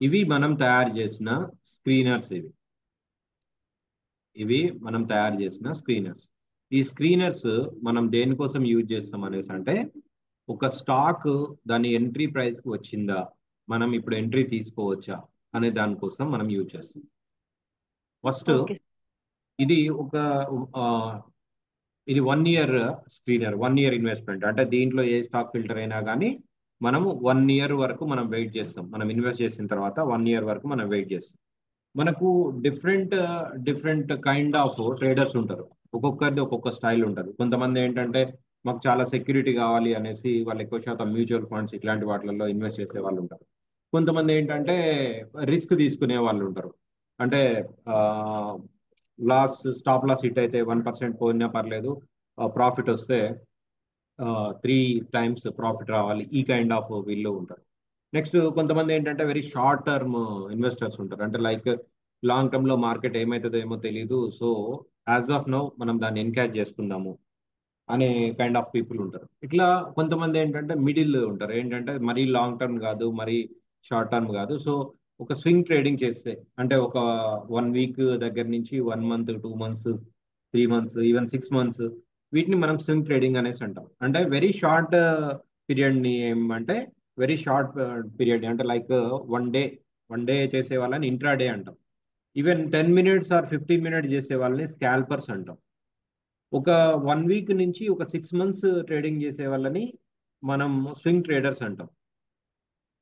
ఇవి మనం తయారు చేసిన స్క్రీనర్స్. ఇవి మనం తయారు చేసిన స్క్రీనర్స్. ఈ స్క్రీనర్స్ మనం దేనికోసం యూజ్ చేస్తాం అనేసి అంటే, ఒక స్టాక్ దాని ఎంట్రీ ప్రైస్కి వచ్చిందా, మనం ఇప్పుడు ఎంట్రీ తీసుకోవచ్చా అనే దానికోసం మనం యూజ్ చేస్తాం. First okay. ఇది ఒక ఆ, ఇది 1 year స్క్రీనర్, 1 year ఇన్వెస్ట్మెంట్. అంటే దీంట్లో ఏ స్టాక్ ఫిల్టర్ అయినా కానీ మనము 1 year వరకు మనం వెయిట్ చేస్తాం. మనం ఇన్వెస్ట్ చేసిన తర్వాత 1 year వరకు మనం వెయిట్ చేస్తాం. మనకు different different kind of traders ఉంటారు. ఒక్కొక్కరిది ఒక్కొక్క స్టైల్ ఉంటుంది. కొంతమంది ఏంటంటే మాకు చాలా సెక్యూరిటీ కావాలి అనేసి వాళ్ళు ఎక్కువ శాతం మ్యూచువల్ ఫండ్స్ ఇట్లాంటి వాటిలలో ఇన్వెస్ట్ చేసే వాళ్ళు ఉంటారు. కొంతమంది ఏంటంటే రిస్క్ తీసుకునే వాళ్ళు ఉంటారు. అంటే స్టాప్ లాస్ హిట్ అయితే 1% పోయినా పర్లేదు, ప్రాఫిట్ వస్తే 3 times ప్రాఫిట్ రావాలి, ఈ కైండ్ ఆఫ్ వీళ్ళు ఉంటారు. నెక్స్ట్ కొంతమంది ఏంటంటే వెరీ షార్ట్ టర్మ్ ఇన్వెస్టర్స్ ఉంటారు. అంటే లైక్ లాంగ్ టర్మ్ లో మార్కెట్ ఏమవుతుందో ఏమో తెలియదు, సో యాజ్ ఆఫ్ నౌ మనం దాన్ని ఎన్కాష్ చేసుకుందాము అనే కైండ్ ఆఫ్ పీపుల్ ఉంటారు. ఇట్లా కొంతమంది ఏంటంటే మిడిల్ ఉంటారు. ఏంటంటే మరీ లాంగ్ టర్మ్ కాదు, మరీ షార్ట్ టర్మ్ కాదు. సో ఒక స్వింగ్ ట్రేడింగ్ చేస్తే, అంటే ఒక 1 week దగ్గర నుంచి 1 month, 2 months, 3 months, even 6 months, వీటిని మనం స్వింగ్ ట్రేడింగ్ అనేసి అంటాం. అంటే వెరీ షార్ట్ పీరియడ్ ని ఏమంటే వెరీ షార్ట్ పీరియడ్ అంటే లైక్ వన్ డే చేసే వాళ్ళని ఇంట్రాడే అంటాం. ఈవెన్ 10 minutes ఆర్ 15 minutes చేసే వాళ్ళని స్కాల్పర్స్ అంటాం. ఒక 1 week నుంచి ఒక 6 months ట్రేడింగ్ చేసే వాళ్ళని మనం స్వింగ్ ట్రేడర్స్ అంటాం.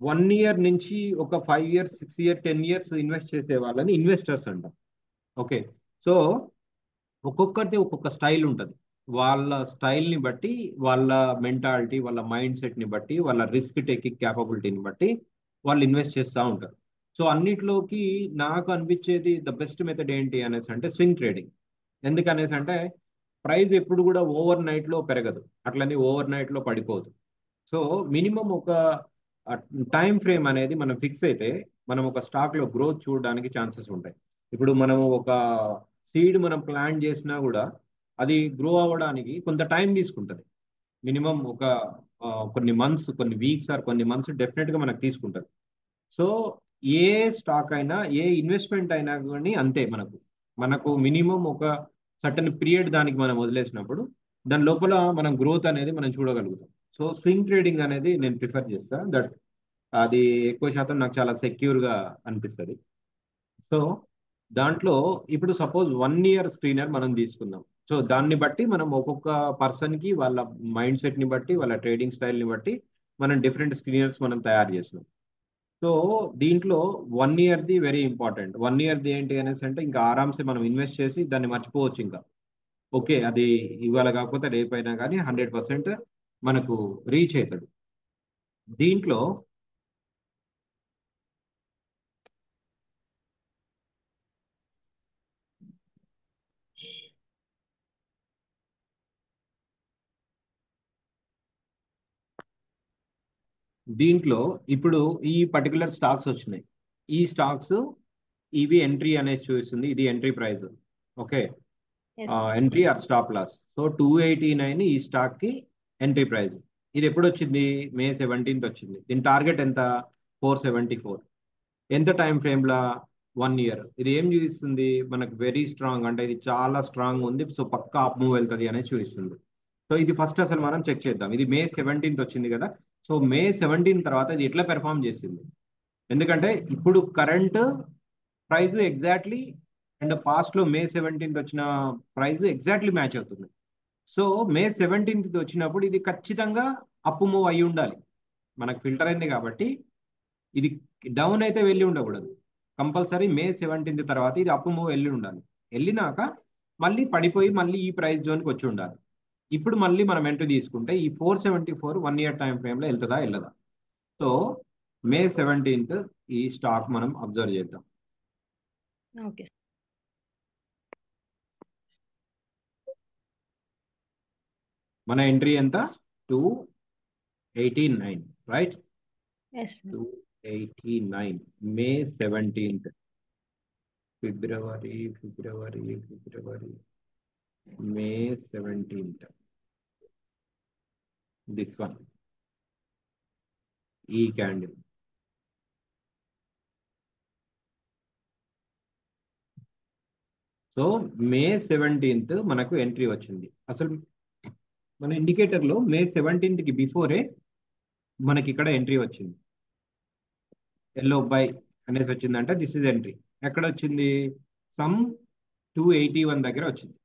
1 year నుంచి ఒక 5 years, 6 years, 10 years ఇన్వెస్ట్ చేసే వాళ్ళని ఇన్వెస్టర్స్ అంటాం. ఓకే. సో ఒక్కొక్కరిది ఒక్కొక్క స్టైల్ ఉంటుంది. వాళ్ళ స్టైల్ని బట్టి, వాళ్ళ మెంటాలిటీ, వాళ్ళ మైండ్ సెట్ని బట్టి, వాళ్ళ రిస్క్ టేకింగ్ క్యాపబిలిటీని బట్టి వాళ్ళు ఇన్వెస్ట్ చేస్తూ ఉంటారు. సో అన్నిట్లోకి నాకు అనిపించేది ద బెస్ట్ మెథడ్ ఏంటి అనేసి అంటే స్వింగ్ ట్రేడింగ్. ఎందుకనేసి అంటే ప్రైస్ ఎప్పుడు కూడా ఓవర్ నైట్లో పెరగదు, అట్లని ఓవర్ నైట్లో పడిపోదు. సో మినిమం ఒక టైం ఫ్రేమ్ అనేది మనం ఫిక్స్ అయితే మనం ఒక స్టాక్ లో గ్రోత్ చూడడానికి ఛాన్సెస్ ఉంటాయి. ఇప్పుడు మనం ఒక సీడ్ మనం ప్లాన్ చేసినా కూడా అది గ్రో అవ్వడానికి కొంత టైం తీసుకుంటుంది. మినిమం ఒక కొన్ని మంత్స్, కొన్ని వీక్స్ ఆర్ కొన్ని మంత్స్ డెఫినెట్ గా మనకు తీసుకుంటుంది. సో ఏ స్టాక్ అయినా, ఏ ఇన్వెస్ట్మెంట్ అయినా కానీ అంతే. మనకు మనకు మినిమం ఒక సర్టన్ పీరియడ్ దానికి మనం వదిలేసినప్పుడు దాని లోపల మనం గ్రోత్ అనేది మనం చూడగలుగుతాం. సో స్వింగ్ ట్రేడింగ్ అనేది నేను ప్రిఫర్ చేస్తా. దట్ అది ఎక్కువ శాతం నాకు చాలా సెక్యూర్ గా అనిపిస్తుంది. సో దాంట్లో ఇప్పుడు సపోజ్ 1 year స్క్రీనర్ మనం తీసుకుందాం. సో దాన్ని బట్టి మనం ఒక్కొక్క పర్సన్ కి వాళ్ళ మైండ్ సెట్ ని బట్టి, వాళ్ళ ట్రేడింగ్ స్టైల్ ని బట్టి మనం డిఫరెంట్ స్క్రీనర్స్ మనం తయారు చేస్తున్నాం. సో దీంట్లో 1 yearది వెరీ ఇంపార్టెంట్. 1 yearది ఏంటి అనేసి అంటే ఇంకా ఆరామ్సే మనం ఇన్వెస్ట్ చేసి దాన్ని మర్చిపోవచ్చు ఇంకా. ఓకే, అది ఇవాళ కాకపోతే రేపైనా కానీ 100% మనకు రీచ్ అవుతాడు. దీంట్లో దీంట్లో ఇప్పుడు ఈ పర్టికులర్ స్టాక్స్ వచ్చినాయి. ఈ స్టాక్స్ ఇవి ఎంట్రీ అనేది చూపిస్తుంది. ఇది entry price. Okay. Yes. Entry or stop loss. So 289 ఈ స్టాక్ కి ఎంట్రీ ప్రైస్. ఇది ఎప్పుడు వచ్చింది? మే 17th వచ్చింది. దీని టార్గెట్ ఎంత? 474. ఎంత టైం ఫ్రేమ్ లా? 1 year. ఇది ఏం చూపిస్తుంది మనకు? వెరీ స్ట్రాంగ్, అంటే ఇది చాలా స్ట్రాంగ్ ఉంది, సో పక్కా అప్ మూవ్ వెళ్తుంది అనేది చూపిస్తుంది. సో ఇది ఫస్ట్ అసలు మనం చెక్ చేద్దాం. ఇది మే 17th వచ్చింది కదా. సో మే 17 తర్వాత ఇది ఎట్లా పెర్ఫామ్ చేసింది? ఎందుకంటే ఇప్పుడు current price exactly and past లో మే 17th వచ్చిన ప్రైస్ ఎగ్జాక్ట్లీ మ్యాచ్ అవుతుంది. సో మే 17th వచ్చినప్పుడు ఇది ఖచ్చితంగా అప్ మూవ్ అయి ఉండాలి. మనకు ఫిల్టర్ అయింది కాబట్టి ఇది డౌన్ అయితే వెళ్ళి ఉండకూడదు. కంపల్సరీ మే 17th తర్వాత ఇది అప్ మూవ్ వెళ్ళి ఉండాలి. వెళ్ళినాక మళ్ళీ పడిపోయి మళ్ళీ ఈ ప్రైస్ జోన్కి వచ్చి ఉండాలి. ఇప్పుడు మళ్ళీ మనం ఎంట్రీ తీసుకుంటే ఈ 474 1 year టైం ఫ్రేమ్ లో వెళ్తుందా వెళ్ళదా? సో మే 17th ఈ స్టాక్ మనం అబ్జర్వ్ చేద్దాం. ఓకే. మన ఎంట్రీ ఎంత? 289, right? Yes. 289 May 17th. February May 17th. This one, ఈ క్యాండిల్. సో మే 17th మనకు ఎంట్రీ వచ్చింది. అసలు మన ఇండికేటర్లో మే 17th కి బిఫోరే మనకి ఇక్కడ ఎంట్రీ వచ్చింది. ఎల్లో బై అనేసి వచ్చిందంటే దిస్ ఇస్ ఎంట్రీ. ఎక్కడ వచ్చింది? సమ్ 281 దగ్గర వచ్చింది.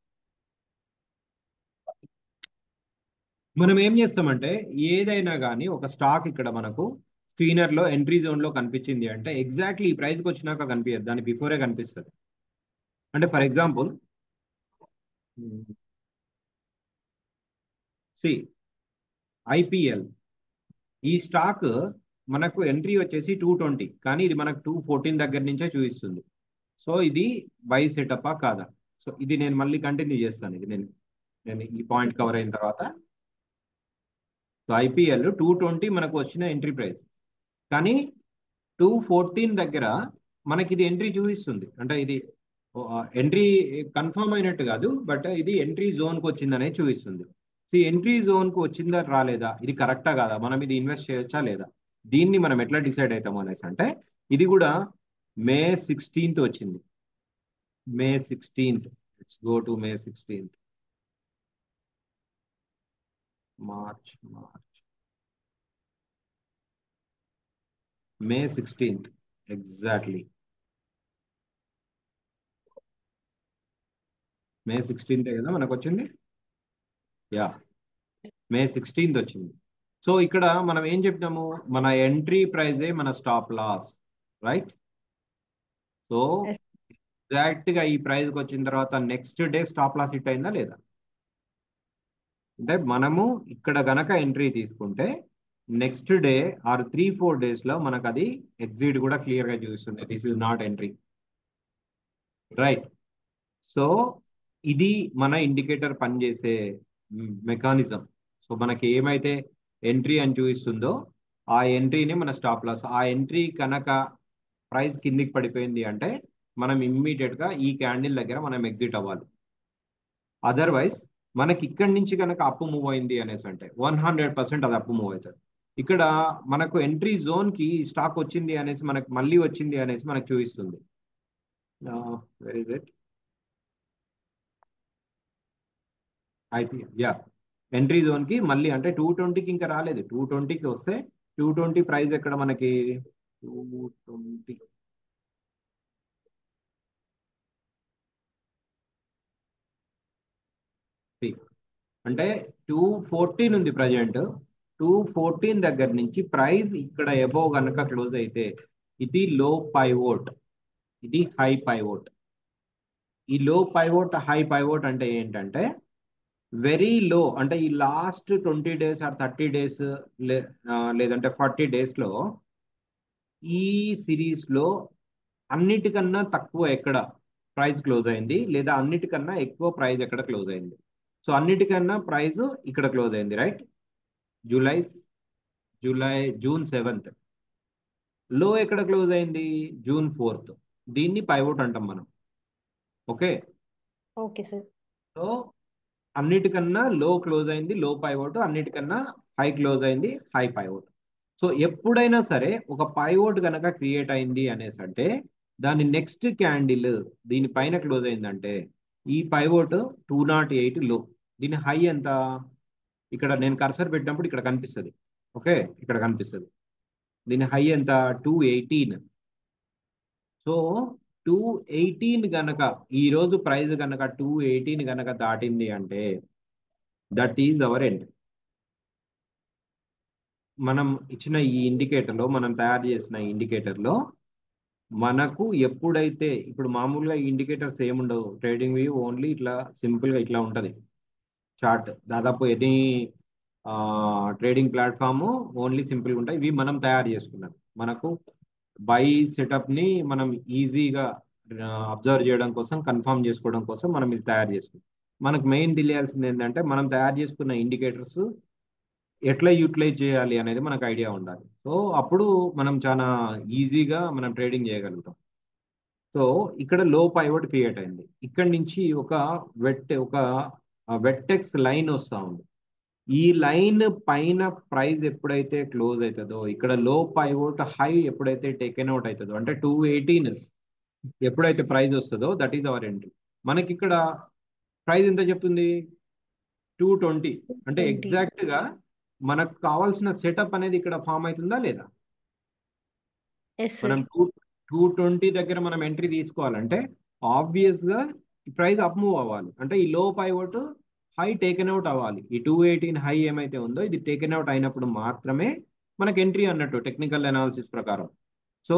మనం ఏం చేస్తామంటే ఏదైనా కానీ ఒక స్టాక్ ఇక్కడ మనకు స్క్రీనర్లో ఎంట్రీ జోన్లో కనిపించింది అంటే ఎగ్జాక్ట్లీ ఈ ప్రైస్కి వచ్చినాక కనిపించదు, దాని బిఫోరే కనిపిస్తుంది. అంటే ఫర్ ఎగ్జాంపుల్ సి ఐపీఎల్ ఈ స్టాక్ మనకు ఎంట్రీ వచ్చేసి 220, కానీ ఇది మనకు 214 దగ్గర నుంచే చూపిస్తుంది. సో ఇది బై సెటప్పా కాదా? సో ఇది నేను మళ్ళీ కంటిన్యూ చేస్తాను. ఇది నేను నేను ఈ పాయింట్ కవర్ అయిన తర్వాత. సో ఐపీఎల్ 220 మనకు వచ్చిన ఎంట్రీ ప్రైస్, కానీ 214 దగ్గర మనకి ఇది ఎంట్రీ చూపిస్తుంది. అంటే ఇది ఎంట్రీ కన్ఫర్మ్ అయినట్టు కాదు, బట్ ఇది ఎంట్రీ జోన్కి వచ్చిందనే చూపిస్తుంది. సో ఎంట్రీ జోన్కి వచ్చిందా రాలేదా, ఇది కరెక్టా కాదా, మనం ఇది ఇన్వెస్ట్ చేయొచ్చా లేదా, దీన్ని మనం ఎట్లా డిసైడ్ అవుతాం అనేసి అంటే ఇది కూడా మే 16th వచ్చింది. మే 16th, let's go to May 16th. March May 16th exactly May 16th కదా మనకు వచ్చింది. యా, మే 16th వచ్చింది. సో ఇక్కడ మనం ఏం చెప్పినాము, మన ఎంట్రీ ప్రైజే మన stop loss, right? So yes exact గా ఈ ప్రైస్కి వచ్చిన తర్వాత next day stop loss hit అయిందా లేదా? అంటే మనము ఇక్కడ గనక ఎంట్రీ తీసుకుంటే నెక్స్ట్ డే ఆర్ 3-4 డేస్లో మనకు అది ఎగ్జిట్ కూడా క్లియర్గా చూపిస్తుంది, this is not entry, right? So ఇది మన ఇండికేటర్ పనిచేసే మెకానిజం. సో మనకి ఏమైతే ఎంట్రీ అని చూపిస్తుందో ఆ ఎంట్రీని మన స్టాప్ లాస్. ఆ ఎంట్రీ కనుక ప్రైస్ కిందికి పడిపోయింది అంటే మనం ఇమ్మీడియట్గా ఈ క్యాండిల్ దగ్గర మనం ఎగ్జిట్ అవ్వాలి. అదర్వైజ్ మనకి ఇక్కడి నుంచి కనుక అప్పు మూవ్ అయింది అనేసి అంటే 100% అది అప్పు మూవ్ అవుతుంది. ఇక్కడ మనకు ఎంట్రీ జోన్కి స్టాక్ వచ్చింది అనేసి మనకు మళ్ళీ వచ్చింది అనేసి మనకు చూపిస్తుంది. Very good. IPL yeah, entry జోన్కి మళ్ళీ అంటే 220కి ఇంకా రాలేదు. 220కి వస్తే 220 ప్రైస్ ఎక్కడ మనకి 220 అంటే 214 ఉంది ప్రజెంట్. 214 దగ్గర నుంచి ప్రైస్ ఇక్కడ ఎబోవ్ కనుక క్లోజ్ అయితే ఇది లో పైవోట్, ఇది హై పైవోట్. ఈ లో పైవోట్ హై పైవోట్ అంటే ఏంటంటే వెరీ లో, అంటే ఈ లాస్ట్ 20 days ఆర్ 30 days లేదంటే 40 daysలో ఈ సిరీస్లో అన్నిటికన్నా తక్కువ ఎక్కడ ప్రైస్ క్లోజ్ అయింది, లేదా అన్నిటికన్నా ఎక్కువ ప్రైస్ ఎక్కడ క్లోజ్ అయింది. సో అన్నిటికన్నా ప్రైస్ ఇక్కడ క్లోజ్ అయింది, రైట్? June 7th. లో ఎక్కడ క్లోజ్ అయింది? June 4th. దీన్ని పైవోట్ అంటాం మనం. Okay, okay sir. సో అన్నిటికన్నా లో క్లోజ్ అయింది లో పైవోట్, అన్నిటికన్నా హై క్లోజ్ అయింది హై పైవోట్. సో ఎప్పుడైనా సరే ఒక పైవోట్ కనుక క్రియేట్ అయింది అనేసి అంటే దాని నెక్స్ట్ క్యాండిల్ దీనిపైన క్లోజ్ అయిందంటే ఈ పైవోట్ 208 లో, దీని హై ఎంత? ఇక్కడ నేను కర్సర్ పెట్టినప్పుడు ఇక్కడ కనిపిస్తుంది. ఓకే, ఇక్కడ కనిపిస్తుంది. దీని హై ఎంత? 218. సో 218 గనక ఈ రోజు ప్రైస్ గనక 218 గనక దాటింది అంటే దట్ ఈజ్ అవర్ ఎండ్. మనం ఇచ్చిన ఈ ఇండికేటర్లో, మనం తయారు చేసిన ఈ ఇండికేటర్లో మనకు ఎప్పుడైతే ఇప్పుడు మామూలుగా ఈ ఇండికేటర్స్ ఏముండవు, ట్రేడింగ్ వ్యూ ఓన్లీ ఇట్లా సింపుల్గా ఇట్లా ఉంటుంది చార్ట్. దాదాపు ఎనీ ట్రేడింగ్ ప్లాట్ఫామ్ ఓన్లీ సింపుల్గా ఉంటాయి. ఇవి మనం తయారు చేసుకున్నాం. మనకు బై సెటప్ని మనం ఈజీగా అబ్జర్వ్ చేయడం కోసం, కన్ఫర్మ్ చేసుకోవడం కోసం మనం ఇది తయారు చేసుకున్నాం. మనకు మెయిన్ తెలియాల్సింది ఏంటంటే మనం తయారు చేసుకున్న ఇండికేటర్స్ ఎట్లా యూటిలైజ్ చేయాలి అనేది మనకు ఐడియా ఉండాలి. సో అప్పుడు మనం చాలా ఈజీగా మనం ట్రేడింగ్ చేయగలుగుతాం. సో ఇక్కడ లో పైవట్ క్రియేట్ అయింది. ఇక్కడ నుంచి ఒక వెట్టెక్స్ లైన్ వస్తూ ఉంది. ఈ లైన్ పైన ప్రైస్ ఎప్పుడైతే క్లోజ్ అవుతుందో, ఇక్కడ లో పైవోట్ హై ఎప్పుడైతే టేకెన్ అవుట్ అవుతుందో, అంటే 218 ఎప్పుడైతే ప్రైస్ వస్తుందో దట్ ఈస్ అవర్ ఎంట్రీ. మనకి ఇక్కడ ప్రైస్ ఎంత చెప్తుంది? 220. అంటే 20. ఎగ్జాక్ట్ గా మనకు కావాల్సిన సెటప్ అనేది ఇక్కడ ఫామ్ అవుతుందా లేదా? Yes, sir. మనం 220 దగ్గర మనం ఎంట్రీ తీసుకోవాలంటే ఆబ్వియస్ గా ఈ ప్రైస్ అప్ మూవ్ అవ్వాలి. అంటే ఈ low pivot high taken out అవ్వాలి. ఈ 218 హై ఏమైతే ఉందో ఇది టేకెన్ అవుట్ అయినప్పుడు మాత్రమే మనకి ఎంట్రీ అన్నట్టు టెక్నికల్ అనాలిసిస్ ప్రకారం. సో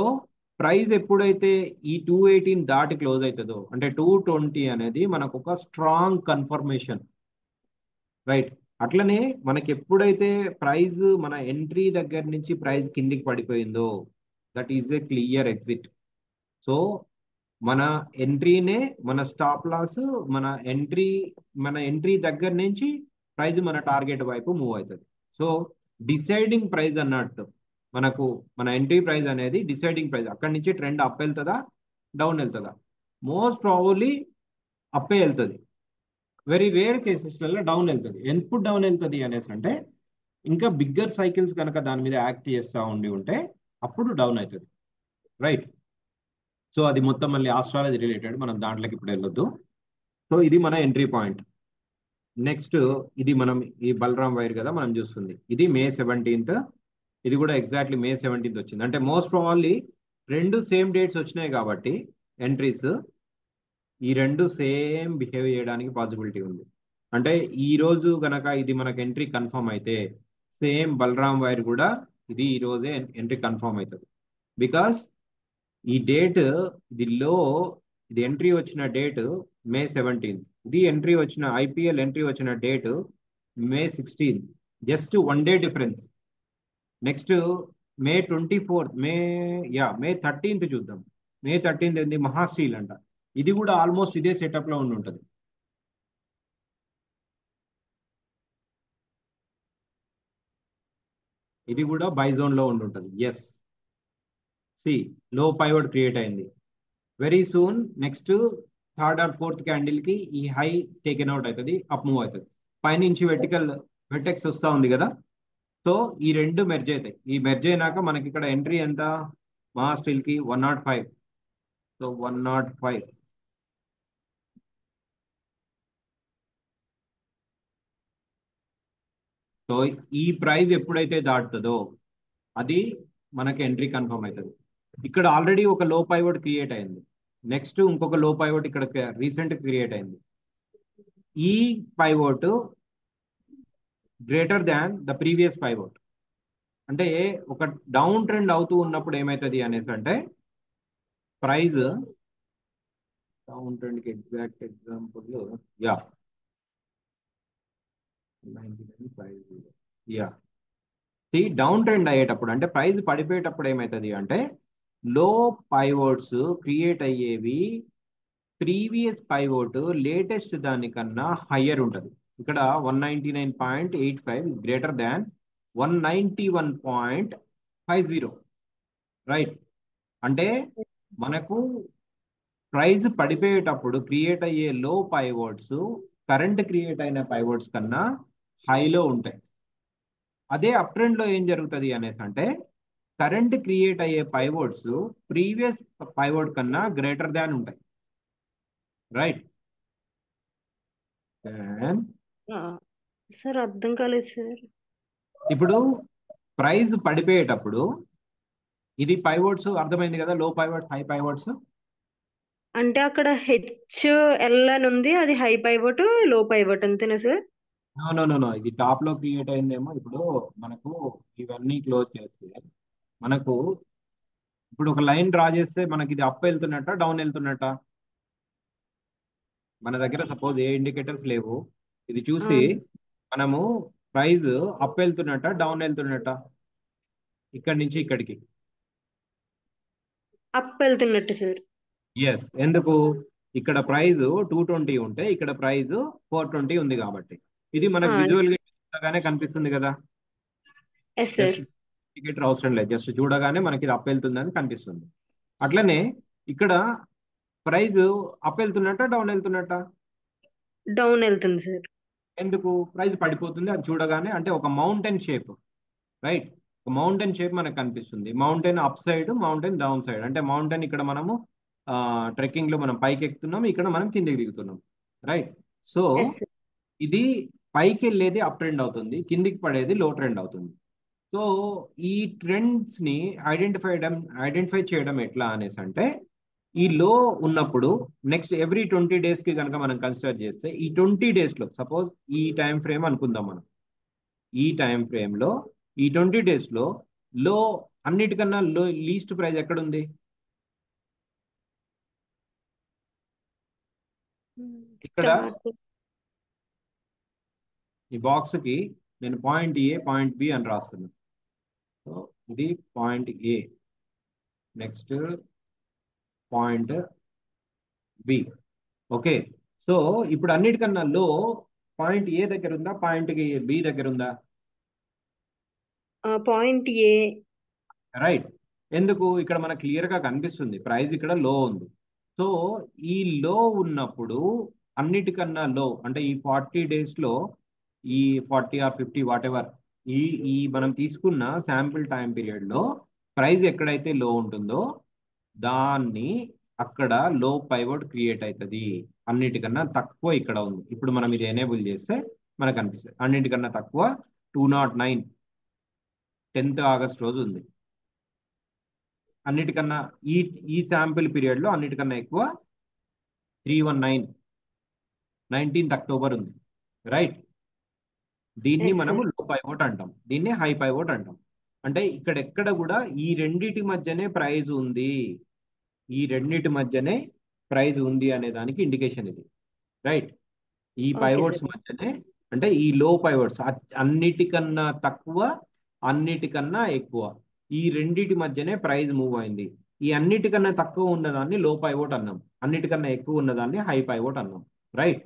ప్రైస్ ఎప్పుడైతే ఈ 218 దాటి క్లోజ్ అవుతుందో అంటే 220 అనేది మనకు ఒక స్ట్రాంగ్ కన్ఫర్మేషన్, రైట్? అట్లనే మనకి ఎప్పుడైతే ప్రైస్ మన ఎంట్రీ దగ్గర నుంచి ప్రైస్ కిందికి పడిపోయిందో that is a clear exit. So మన ఎంట్రీనే మన స్టాప్ లాస్, మన ఎంట్రీ దగ్గర నుంచి ప్రైస్ మన టార్గెట్ వైపు మూవ్ అవుతుంది. సో డిసైడింగ్ ప్రైస్ అన్నట్టు మనకు మన ఎంట్రీ ప్రైస్ అనేది డిసైడింగ్ ప్రైస్. అక్కడి నుంచి ట్రెండ్ అప్ వెళ్తుందా డౌన్ వెళ్తుందా? మోస్ట్ ప్రాబబ్లీ అప్పే వెళ్తుంది. వెరీ రేర్ కేసెస్లలో డౌన్ వెళ్తుంది. ఎందుకు డౌన్ వెళ్తుంది అనేసి అంటే ఇంకా బిగ్గర్ సైకిల్స్ కనుక దాని మీద యాక్ట్ చేస్తూ ఉంటే అప్పుడు డౌన్ అవుతుంది, రైట్? సో అది మొత్తం మళ్ళీ ఆస్ట్రాలజీ రిలేటెడ్, మనం దాంట్లోకి ఇప్పుడు వెళ్ళొద్దు. సో ఇది మన ఎంట్రీ పాయింట్. నెక్స్ట్ ఇది మనం ఈ బలరాం వైర్ కదా మనం చూస్తుంది, ఇది May 17th. ఇది కూడా ఎగ్జాక్ట్లీ May 17th వచ్చింది. అంటే మోస్ట్ ప్రాబబ్లీ రెండు సేమ్ డేట్స్ వచ్చినాయి కాబట్టి ఎంట్రీస్ ఈ రెండు సేమ్ బిహేవ్ చేయడానికి పాసిబిలిటీ ఉంది. అంటే ఈ రోజు గనక ఇది మనకు ఎంట్రీ కన్ఫర్మ్ అయితే సేమ్ బలరాం వైర్ కూడా ఇది ఈ రోజే ఎంట్రీ కన్ఫర్మ్ అవుతుంది. బికాస్ ఈ డేట్ ఇది ఎంట్రీ వచ్చిన డేట్ May 17th, ఇది ఎంట్రీ వచ్చిన IPL ఎంట్రీ వచ్చిన date May 16th, just 1 day difference. Next May 24th, May 13th చూద్దాం. May 13th ఏంది? మహాస్టీల్ అంట. ఇది కూడా ఆల్మోస్ట్ ఇదే సెటప్ లో ఉండి ఉంటుంది. ఇది కూడా బై జోన్ లో ఉండి ఉంటుంది. ఎస్, సి లో పైవట్ క్రియేట్ అయింది. Very soon next third or fourth candle కి ఈ హై టేకెన్ అవుట్ అవుతుంది, అప్ మూవ్ అవుతుంది. పైనుంచి వెర్టెక్స్ వస్తూ ఉంది కదా. సో ఈ రెండు మెర్జ్ అవుతాయి. ఈ మెర్జ్ అయినాక మనకి ఇక్కడ ఎంట్రీ ఎంత? మా స్టిల్ కి 105. సో 105. సో ఈ ప్రైస్ ఎప్పుడైతే దాటుతుందో అది మనకి ఎంట్రీ కన్ఫర్మ్ అవుతుంది. ఇక్కడ ఆల్రెడీ ఒక లో పైవట్ క్రియేట్ అయింది. నెక్స్ట్ ఇంకొక లో పైవట్ ఇక్కడ రీసెంట్ క్రియేట్ అయింది. ఈ pivot greater than the previous pivot. అంటే ఒక డౌన్ ట్రెండ్ అవుతూ ఉన్నప్పుడు ఏమవుతుంది అనేసి అంటే ప్రైస్ డౌన్ ట్రెండ్ కి exact example yeah 99.50. Yeah, down trend అయ్యేటప్పుడు అంటే ప్రైస్ పడిపోయేటప్పుడు ఏమవుతుంది అంటే లో పైవోట్స్ క్రియేట్ అయ్యేవి ప్రీవియస్ పైవోట్ లేటెస్ట్ దానికన్నా హయ్యర్ ఉంటుంది. ఇక్కడ 199.85 గ్రేటర్ దాన్ 191.50, రైట్? అంటే మనకు ప్రైస్ పడిపోయేటప్పుడు క్రియేట్ అయ్యే లో పైవోట్స్ కరెంట్ క్రియేట్ అయిన పైవోట్స్ కన్నా హైలో ఉంటాయి. అదే అప్ ట్రెండ్ లో ఏం జరుగుతుంది అనేసి అంటే కరెంట్ క్రియేట్ అయ్యే పైవోట్స్ ప్రీవియస్ పైవోట్ కన్నా గ్రేటర్ దాన్ ఉంటాయి, రైట్? సార్ అర్థం కాలేదు సార్. ఇప్పుడు ప్రైస్ పడిపోయేటప్పుడు ఇది పైవోట్స్ అర్థమైంది కదా, లో పైవోట్స్ హై పైవోట్స్. అంటే అక్కడ HL అని ఉంది, అది హై పైవట్ లో పైవట్ అంతేనా సార్? నో, ఇది టాప్ లో క్రియేట్ అయిందేమో. ఇప్పుడు మనకు ఇవన్నీ క్లోజ్ చేస్తే మనకు ఇప్పుడు ఒక లైన్ డ్రా చేస్తే మనకి ఇది అప్ వెళ్తున్నట్ట డౌన్ వెళ్తున్నట్ట? మన దగ్గర సపోజ్ ఏ ఇండికేటర్స్ లేవు, ఇది చూసి మనము ప్రైస్ అప్ వెళ్తున్నట్ట డౌన్ వెళ్తున్నట్ట? ఇక్కడి నుంచి ఇక్కడికి అప్ వెళ్తున్నట్టు సార్. ఎస్. ఎందుకు? ఇక్కడ ప్రైస్ 220 ఉంటే ఇక్కడ ప్రైస్ 420 ఉంది కాబట్టి ఇది మనకు విజువల్ గా చూడగానే కనిపిస్తుంది కదా. Yes sir. జస్ట్ ఇండికేటర్ అవసరం లేదు, జస్ట్ చూడగానే మనకి ఇది అప్ వెళ్తుందని కనిపిస్తుంది. అట్లనే ఇక్కడ ప్రైస్ అప్ వెళ్తున్నట్ట డౌన్ వెళ్తున్నట్ట? డౌన్ వెళ్తుంది సార్. ఎందుకు? ప్రైస్ పడిపోతుంది అది చూడగానే. అంటే ఒక మౌంటైన్ షేప్, రైట్? ఒక మౌంటైన్ షేప్ మనకు కనిపిస్తుంది. Mountain up side, mountain down side. అంటే మౌంటైన్ ఇక్కడ మనము ట్రెక్కింగ్ లో మనం పైకి ఎక్కుతున్నాం, ఇక్కడ మనం కిందికి దిగుతున్నాం, రైట్? So yes sir. ఇది పైకి వెళ్ళేది అప్ ట్రెండ్ అవుతుంది, కిందికి పడేది లో ట్రెండ్ అవుతుంది. సో ఈ ట్రెండ్స్ ని ఐడెంటిఫై చేయడం ఎట్లా అనేసి అంటే, ఈ లో ఉన్నప్పుడు నెక్స్ట్ ఎవ్రీ 20 డేస్ కి కనుక మనం కన్సిడర్ చేస్తే, ఈ 20 డేస్ లో సపోజ్ ఈ టైం ఫ్రేమ్ అనుకుందాం మనం. ఈ టైం ఫ్రేమ్ లో ఈ 20 డేస్ లో లో అన్నిటికన్నా లో లీస్ట్ ప్రైస్ ఎక్కడుంది? ఇక్కడ స్టార్ట్. ఈ బాక్స్ కి నేను పాయింట్ ఏ పాయింట్ బి అని రాస్తున్నాను. సో ఇది point A, next point B. Okay. So ఇప్పుడు అన్నిటికన్నా లో పాయింట్ ఏ దగ్గర ఉందా, పాయింట్ బి దగ్గర ఉందా? పాయింట్ ఏ. రైట్. ఎందుకు? ఇక్కడ మనకు క్లియర్ గా కనిపిస్తుంది ప్రైస్ ఇక్కడ లో ఉంది. సో ఈ లో ఉన్నప్పుడు అన్నిటికన్నా లో అంటే ఈ 40 డేస్ లో, ఈ 40 ఆర్ 50 వాట్ ఎవర్, ఈ ఈ మనం తీసుకున్న శాంపిల్ టైం పీరియడ్ లో ప్రైస్ ఎక్కడైతే లో ఉంటుందో దాన్ని అక్కడ లో పైవోట్ క్రియేట్ అవుతుంది. అన్నిటికన్నా తక్కువ ఇక్కడ ఉంది. ఇప్పుడు మనం ఇది ఎనేబుల్ చేస్తే మనకు అనిపిస్తుంది అన్నిటికన్నా తక్కువ 209 10th ఆగస్ట్ రోజు ఉంది. అన్నిటికన్నా ఈ ఈ శాంపిల్ పీరియడ్ లో అన్నిటికన్నా ఎక్కువ 319 19th అక్టోబర్ ఉంది, రైట్? దీన్ని ఎస్ మనము సార్. లో పైవోట్ అంటాం, దీన్ని హై పైవోట్ అంటాం. అంటే ఇక్కడ ఎక్కడ కూడా ఈ రెండిటి మధ్యనే ప్రైజ్ ఉంది, ఈ రెండిటి మధ్యనే ప్రైజ్ ఉంది అనే దానికి ఇండికేషన్ ఇది, రైట్? ఈ ఓకే పైవోట్స్ సార్. మధ్యనే, అంటే ఈ లో పైవోట్స్ అన్నిటికన్నా తక్కువ అన్నిటికన్నా ఎక్కువ, ఈ రెండిటి మధ్యనే ప్రైజ్ మూవ్ అయింది. ఈ అన్నిటికన్నా తక్కువ ఉన్నదాన్ని లో పైవోట్ అన్నాం, అన్నిటికన్నా ఎక్కువ ఉన్నదాన్ని హై పైవోట్ అన్నాం, రైట్?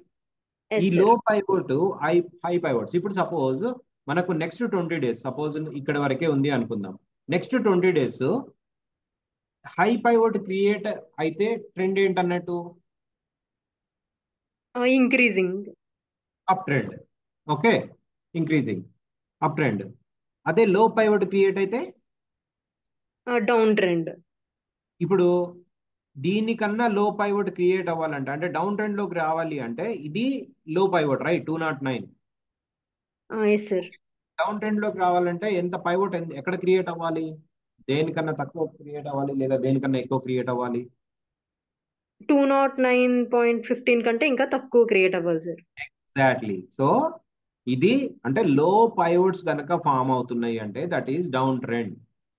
ఈ ఎస్ లో సార్. పైవోట్ హై హై పైవోట్స్ ఇప్పుడు సపోజ్ మనకు నెక్స్ట్ 20 డేస్, సపోజ్ ఇక్కడ వరకే ఉంది అనుకుందాం. Next 20 days high pivot create అయితే ట్రెండ్ ఏంటన్నట్టు? Increasing. Up trend. Okay, increasing, up trend. అదే లో పైవోట్ క్రియేట్ అయితే డౌన్ ట్రెండ్. ఇప్పుడు దీనికన్నా లో పైవోట్ క్రియేట్ అవ్వాలంటే, అంటే డౌన్ ట్రెండ్ లోకి రావాలి అంటే ఇది low pivot, right? 209. Yes sir. Down trend లోకి రావాలంటే ఎంత పైవోట్ ఎక్కడ క్రియేట్ అవ్వాలి? దేనికన్నా తక్కువ క్రియేట్ అవ్వాలి లేదా దేనికన్నా ఎక్కువ క్రియేట్ అవ్వాలి? 209.15 కంటే ఇంకా తక్కువ క్రియేట్ అవ్వాలి సార్. ఎగ్జాక్ట్లీ. సో ఇది అంటే లో పైవోట్స్ కనుక ఫామ్ అవుతున్నాయి అంటే that is down trend.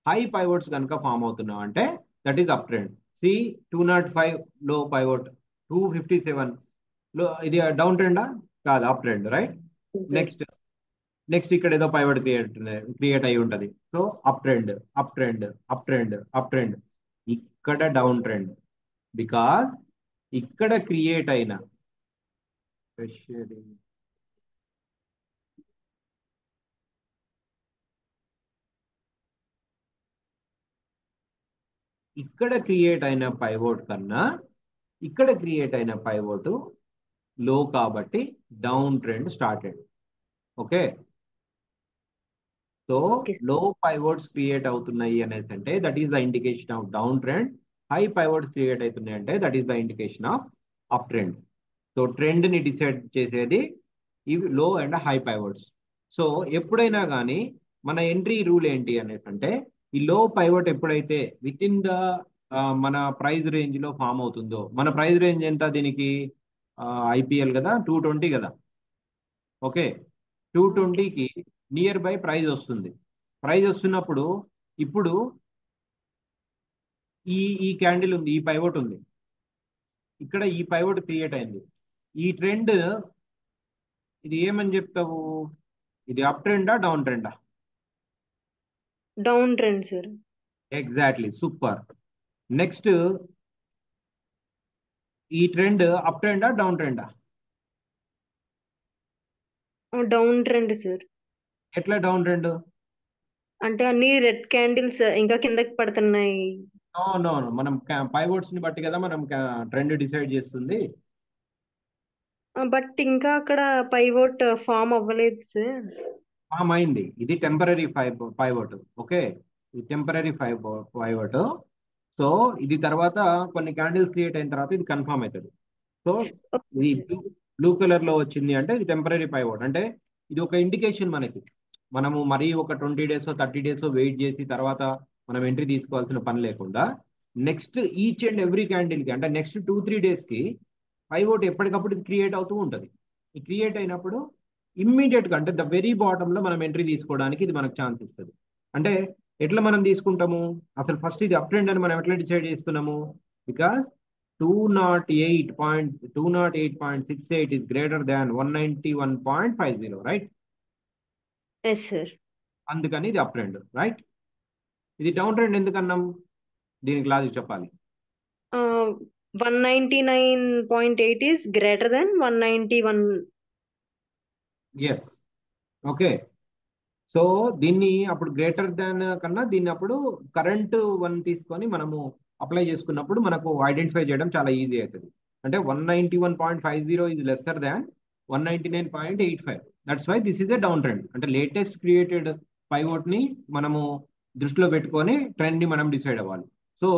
High pivots కనుక ఫామ్ అవుతున్నాయి అంటే that is up trend. C 205 low pivot, 257 low, ఇది డౌన్ ట్రెండా? కాదు, up trend, right? Sir. Next next ఇక్కడ ఏదో పైవట్ క్రియేట్ అయి ఉంటది. So up trend, up trend, up trend, up trend. ఇక్కడ డౌన్ ట్రెండ్, బికాస్ ఇక్కడ క్రియేట్ అయిన ఇక్కడ క్రియేట్ అయిన పైవోట్ కన్నా ఇక్కడ క్రియేట్ అయిన పైవోట్ లో కాబట్టి down trend started. Okay. So okay sir. Low pivots create అవుతున్నాయి అనేసి అంటే that is the indication of down trend. High pivots create అవుతున్నాయి అంటే that is the indication of up trend. So trend ని decide చేసేది ఇవి లో అండ్ హై పైవోట్స్. సో ఎప్పుడైనా కానీ మన ఎంట్రీ రూల్ ఏంటి అనేసి అంటే, ఈ లో పైవోట్ ఎప్పుడైతే విత్ ఇన్ ద మన ప్రైస్ రేంజ్ లో ఫామ్ అవుతుందో, మన ప్రైస్ రేంజ్ ఎంత దీనికి? ఐపీఎల్ కదా, 220 కదా. Okay, okay. 220కి నియర్ బై ప్రైస్ వస్తుంది. ప్రైస్ వస్తున్నప్పుడు ఇప్పుడు ఈ ఈ క్యాండిల్ ఉంది, ఈ పైవోట్ ఉంది, ఇక్కడ ఈ పైవోట్ క్రియేట్ అయింది. ఈ ట్రెండ్ ఇది ఏమని చెప్తావు? ఇది అప్ ట్రెండా డౌన్ ట్రెండా? Down trend sir. Exactly, super. Next ఈ ట్రెండ్ అప్ ట్రెండా డౌన్ ట్రెండా? Down trend sir. ఎట్లా డౌన్ ట్రెండ్? అంటే అన్ని రెడ్ క్యాండిల్స్ ఇంకా కిందకి పడుతున్నాయి. నో నో నో, మనం పైవోట్స్ ని బట్టి కదా మనం ట్రెండ్ డిసైడ్ చేస్తుంది. బట్ ఇంకా అక్కడ పైవోట్ ఫామ్ అవ్వలేదు సార్. ఫామ్ అయింది, ఇది టెంపరీ పైవోట్. ఓకే, ఇది టెంపరీ పైవోట్. సో ఇది తర్వాత కొన్ని క్యాండిల్స్ క్రియేట్ అయిన తర్వాత ఇది కన్ఫర్మ్ అవుతుంది. సో ఓకే ఇది సార్. బ్లూ కలర్ లో వచ్చింది అంటే ఇది టెంపరీ పైవోట్, అంటే ఇది ఒక ఇండికేషన్ మనకి. మనము మరీ ఒక 20 డేస్ 30 డేస్ వెయిట్ చేసి తర్వాత మనం ఎంట్రీ తీసుకోవాల్సిన పని లేకుండా next each and every candle కి, అంటే నెక్స్ట్ 2-3 డేస్ కి పైవోట్ ఎప్పటికప్పుడు క్రియేట్ అవుతూ ఉంటుంది. ఈ క్రియేట్ అయినప్పుడు ఇమ్మీడియట్ గా, అంటే ద వెరీ బాటమ్ లో మనం ఎంట్రీ తీసుకోవడానికి ఇది మనకు ఛాన్స్ ఇస్తుంది. అంటే ఎట్లా మనం తీసుకుంటాము, అసలు ఫస్ట్ ఇది అప్ ట్రెండ్ అని మనం ఎట్లా డిసైడ్ చేస్తున్నాము, because 208.68 is greater than 191.50, right? Yes sir. అందుకని ఇది అప్ ట్రెండ్, రైట్? ఇది డౌన్ ట్రెండ్ ఎందుకన్నాం, దీనికి లాజిక్ చెప్పాలి. 199.8 is greater than 191. Yes, okay. So దీన్ని అప్పుడు గ్రేటర్ దాన్ కన్నా దీన్ని అప్పుడు కరెంట్ వన్ తీసుకొని మనము అప్లై చేసుకున్నప్పుడు మనకు ఐడెంటిఫై చేయడం చాలా ఈజీ అవుతుంది. అంటే 191.50 is lesser than 199.85. That's why this is a down trend. అంటే లేటెస్ట్ క్రియేటెడ్ పైవోట్ ని మనము దృష్టిలో పెట్టుకొని ట్రెండ్ ని మనం డిసైడ్ అవ్వాలి. So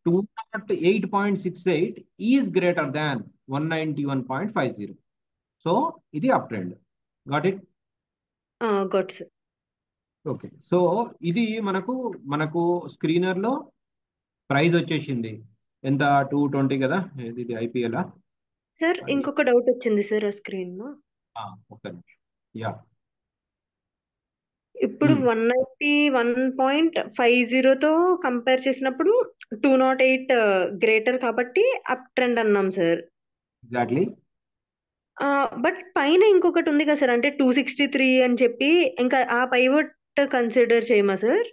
208.68 is greater than 191.50. So ఇది up trend. Got it? Got sir. Okay. So ఇది మనకు మనకు స్క్రీనర్ లో ప్రైస్ వచ్చేసింది ఎంత, 220 కదా, ఇది ఐపీఎల్. సార్ ఇంకొక డౌట్ వచ్చింది సార్ ఆ స్క్రీన్ లో. ఒక్క నిమిషం. యా, ఇప్పుడు 191.50తో కంపేర్ చేసినప్పుడు 208 గ్రేటర్ కాబట్టి అప్ ట్రెండ్ అన్నాం సార్. ఎగ్జాక్ట్లీ. బట్ పైన ఇంకొకటి ఉంది కదా సార్, అంటే 263 అని చెప్పి, ఇంకా ఆ పైవట్ కన్సిడర్ చేయమా సార్?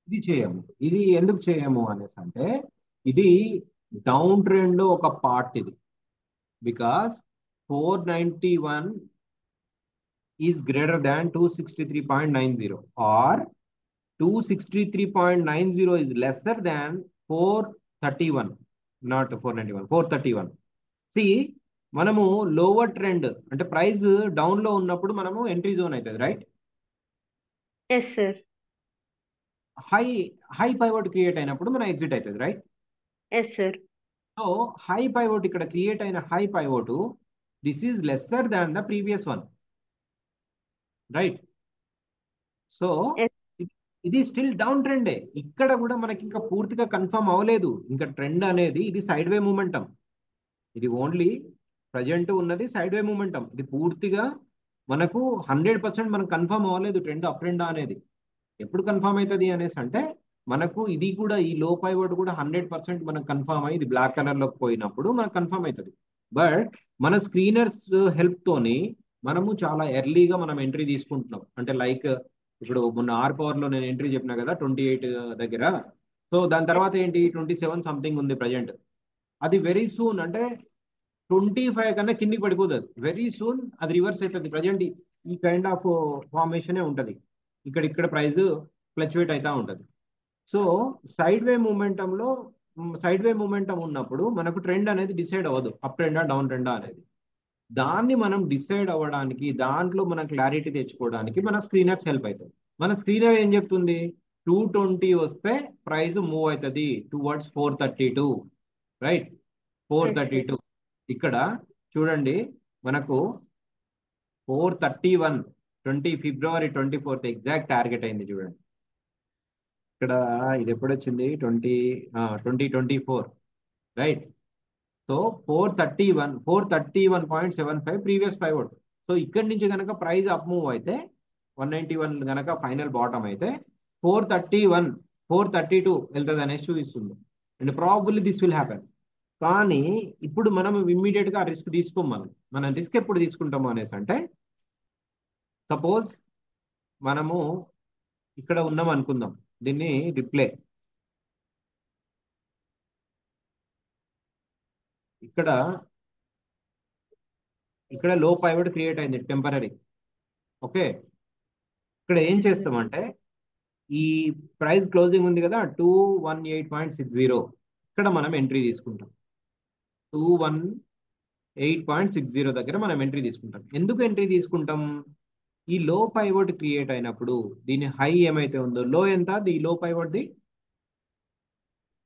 ఇది చేయము. ఇది ఎందుకు చేయము అనేసి అంటే ఇది డౌన్ ట్రెండ్ లో ఒక పార్ట్ ఇది. Because 491 is greater than 263.90 or 263.90 is lesser than 431, not 491, 431. See, మనము లోవర్ ట్రెండ్ అంటే ప్రైస్ డౌన్ లో ఉన్నప్పుడు మనము ఎంట్రీ జోన్ అవుతుంది, right? Yes sir. High high pivot create అయినప్పుడు మన ఎగ్జిట్ అవుతుంది, right? Yes sir. So high pivot ఇక్కడ క్రియేట్ అయిన high pivot this is lesser than the previous one, right? So ఇది స్టిల్ డౌన్ ట్రెండే. ఇక్కడ కూడా మనకి ఇంకా పూర్తిగా కన్ఫర్మ్ అవ్వలేదు ఇంకా ట్రెండ్ అనేది. ఇది సైడ్ వే మూమెంటం. ఇది ఓన్లీ ప్రజెంట్ ఉన్నది సైడ్ వే మూమెంటం. ఇది పూర్తిగా మనకు 100% మనకు కన్ఫర్మ్ అవ్వలేదు ట్రెండ్ అప్ ట్రెండ్ అనేది. ఎప్పుడు కన్ఫర్మ్ అవుతుంది అనేసి అంటే మనకు ఇది కూడా ఈ లో పైవోట్ కూడా 100% మనకు కన్ఫర్మ్ అయ్యి ఇది బ్లాక్ కలర్ లోకి పోయినప్పుడు మనకు కన్ఫర్మ్ అవుతుంది. బట్ మన స్క్రీనర్స్ హెల్ప్ తోని మనము చాలా ఎర్లీగా మనం ఎంట్రీ తీసుకుంటున్నాం. అంటే లైక్ ఇప్పుడు మొన్న ఆర్ పవర్ లో నేను ఎంట్రీ చెప్పినా కదా 28 దగ్గర. సో దాని తర్వాత ఏంటి 27 సంథింగ్ ఉంది ప్రజెంట్. అది వెరీ సూన్ అంటే 25 కన్నా కిందికి పడిపోతుంది. వెరీ సూన్ అది రివర్స్ అవుతుంది. ప్రజెంట్ ఈ కైండ్ ఆఫ్ ఫార్మేషన్ ఉంటుంది. ఇక్కడ ప్రైస్ ఫ్లక్చువేట్ అవుతూ ఉంటుంది. సో సైడ్ వే మూమెంటంలో సైడ్ వే మూమెంటం ఉన్నప్పుడు మనకు ట్రెండ్ అనేది డిసైడ్ అవ్వదు, అప్ ట్రెండా డౌన్ ట్రెండా అనేది. దాన్ని మనం డిసైడ్ అవ్వడానికి, దాంట్లో మనం క్లారిటీ తెచ్చుకోవడానికి మన స్క్రీనర్స్ హెల్ప్ అవుతుంది. మన స్క్రీనర్ ఏం చెప్తుంది, 220 వస్తే ప్రైస్ మూవ్ అవుతుంది టువర్డ్స్ 432, రైట్? 432. ఇక్కడ చూడండి మనకు 431 February 24 ఎగ్జాక్ట్ టార్గెట్ అయింది చూడండి. ఇక్కడ ఇది ఎప్పుడు వచ్చింది 2024, right? So 431.75 previous pivot. So ఇక్కడి నుంచి కనుక ప్రైస్ అప్ మూవ్ అయితే 191 కనుక ఫైనల్ బాటమ్ అయితే 432 వెళ్తుంది అనేసి చూపిస్తుంది. And probably this will happen. కానీ ఇప్పుడు మనం ఇమ్మీడియట్ గా రిస్క్ తీసుకోం. మనం రిస్క్ ఎప్పుడు తీసుకుంటాము అనేసి అంటే సపోజ్ మనము ఇక్కడ ఉన్నాం అనుకుందాం, దీన్ని రిప్లే ఇక్కడ లో పైవట్ క్రియేట్ అయింది టెంపరీ. ఓకే, ఇక్కడ ఏం చేస్తామంటే ఈ ప్రైస్ క్లోజింగ్ ఉంది కదా 218.60, ఇక్కడ మనం ఎంట్రీ తీసుకుంటాం. 218.60 దగ్గర మనం ఎంట్రీ తీసుకుంటాం. ఎందుకు ఎంట్రీ తీసుకుంటాం, ఈ లో పైవట్ క్రియేట్ అయినప్పుడు దీని హై ఏమైతే ఉందో, లో ఎంత ఈ లో పైవట్ది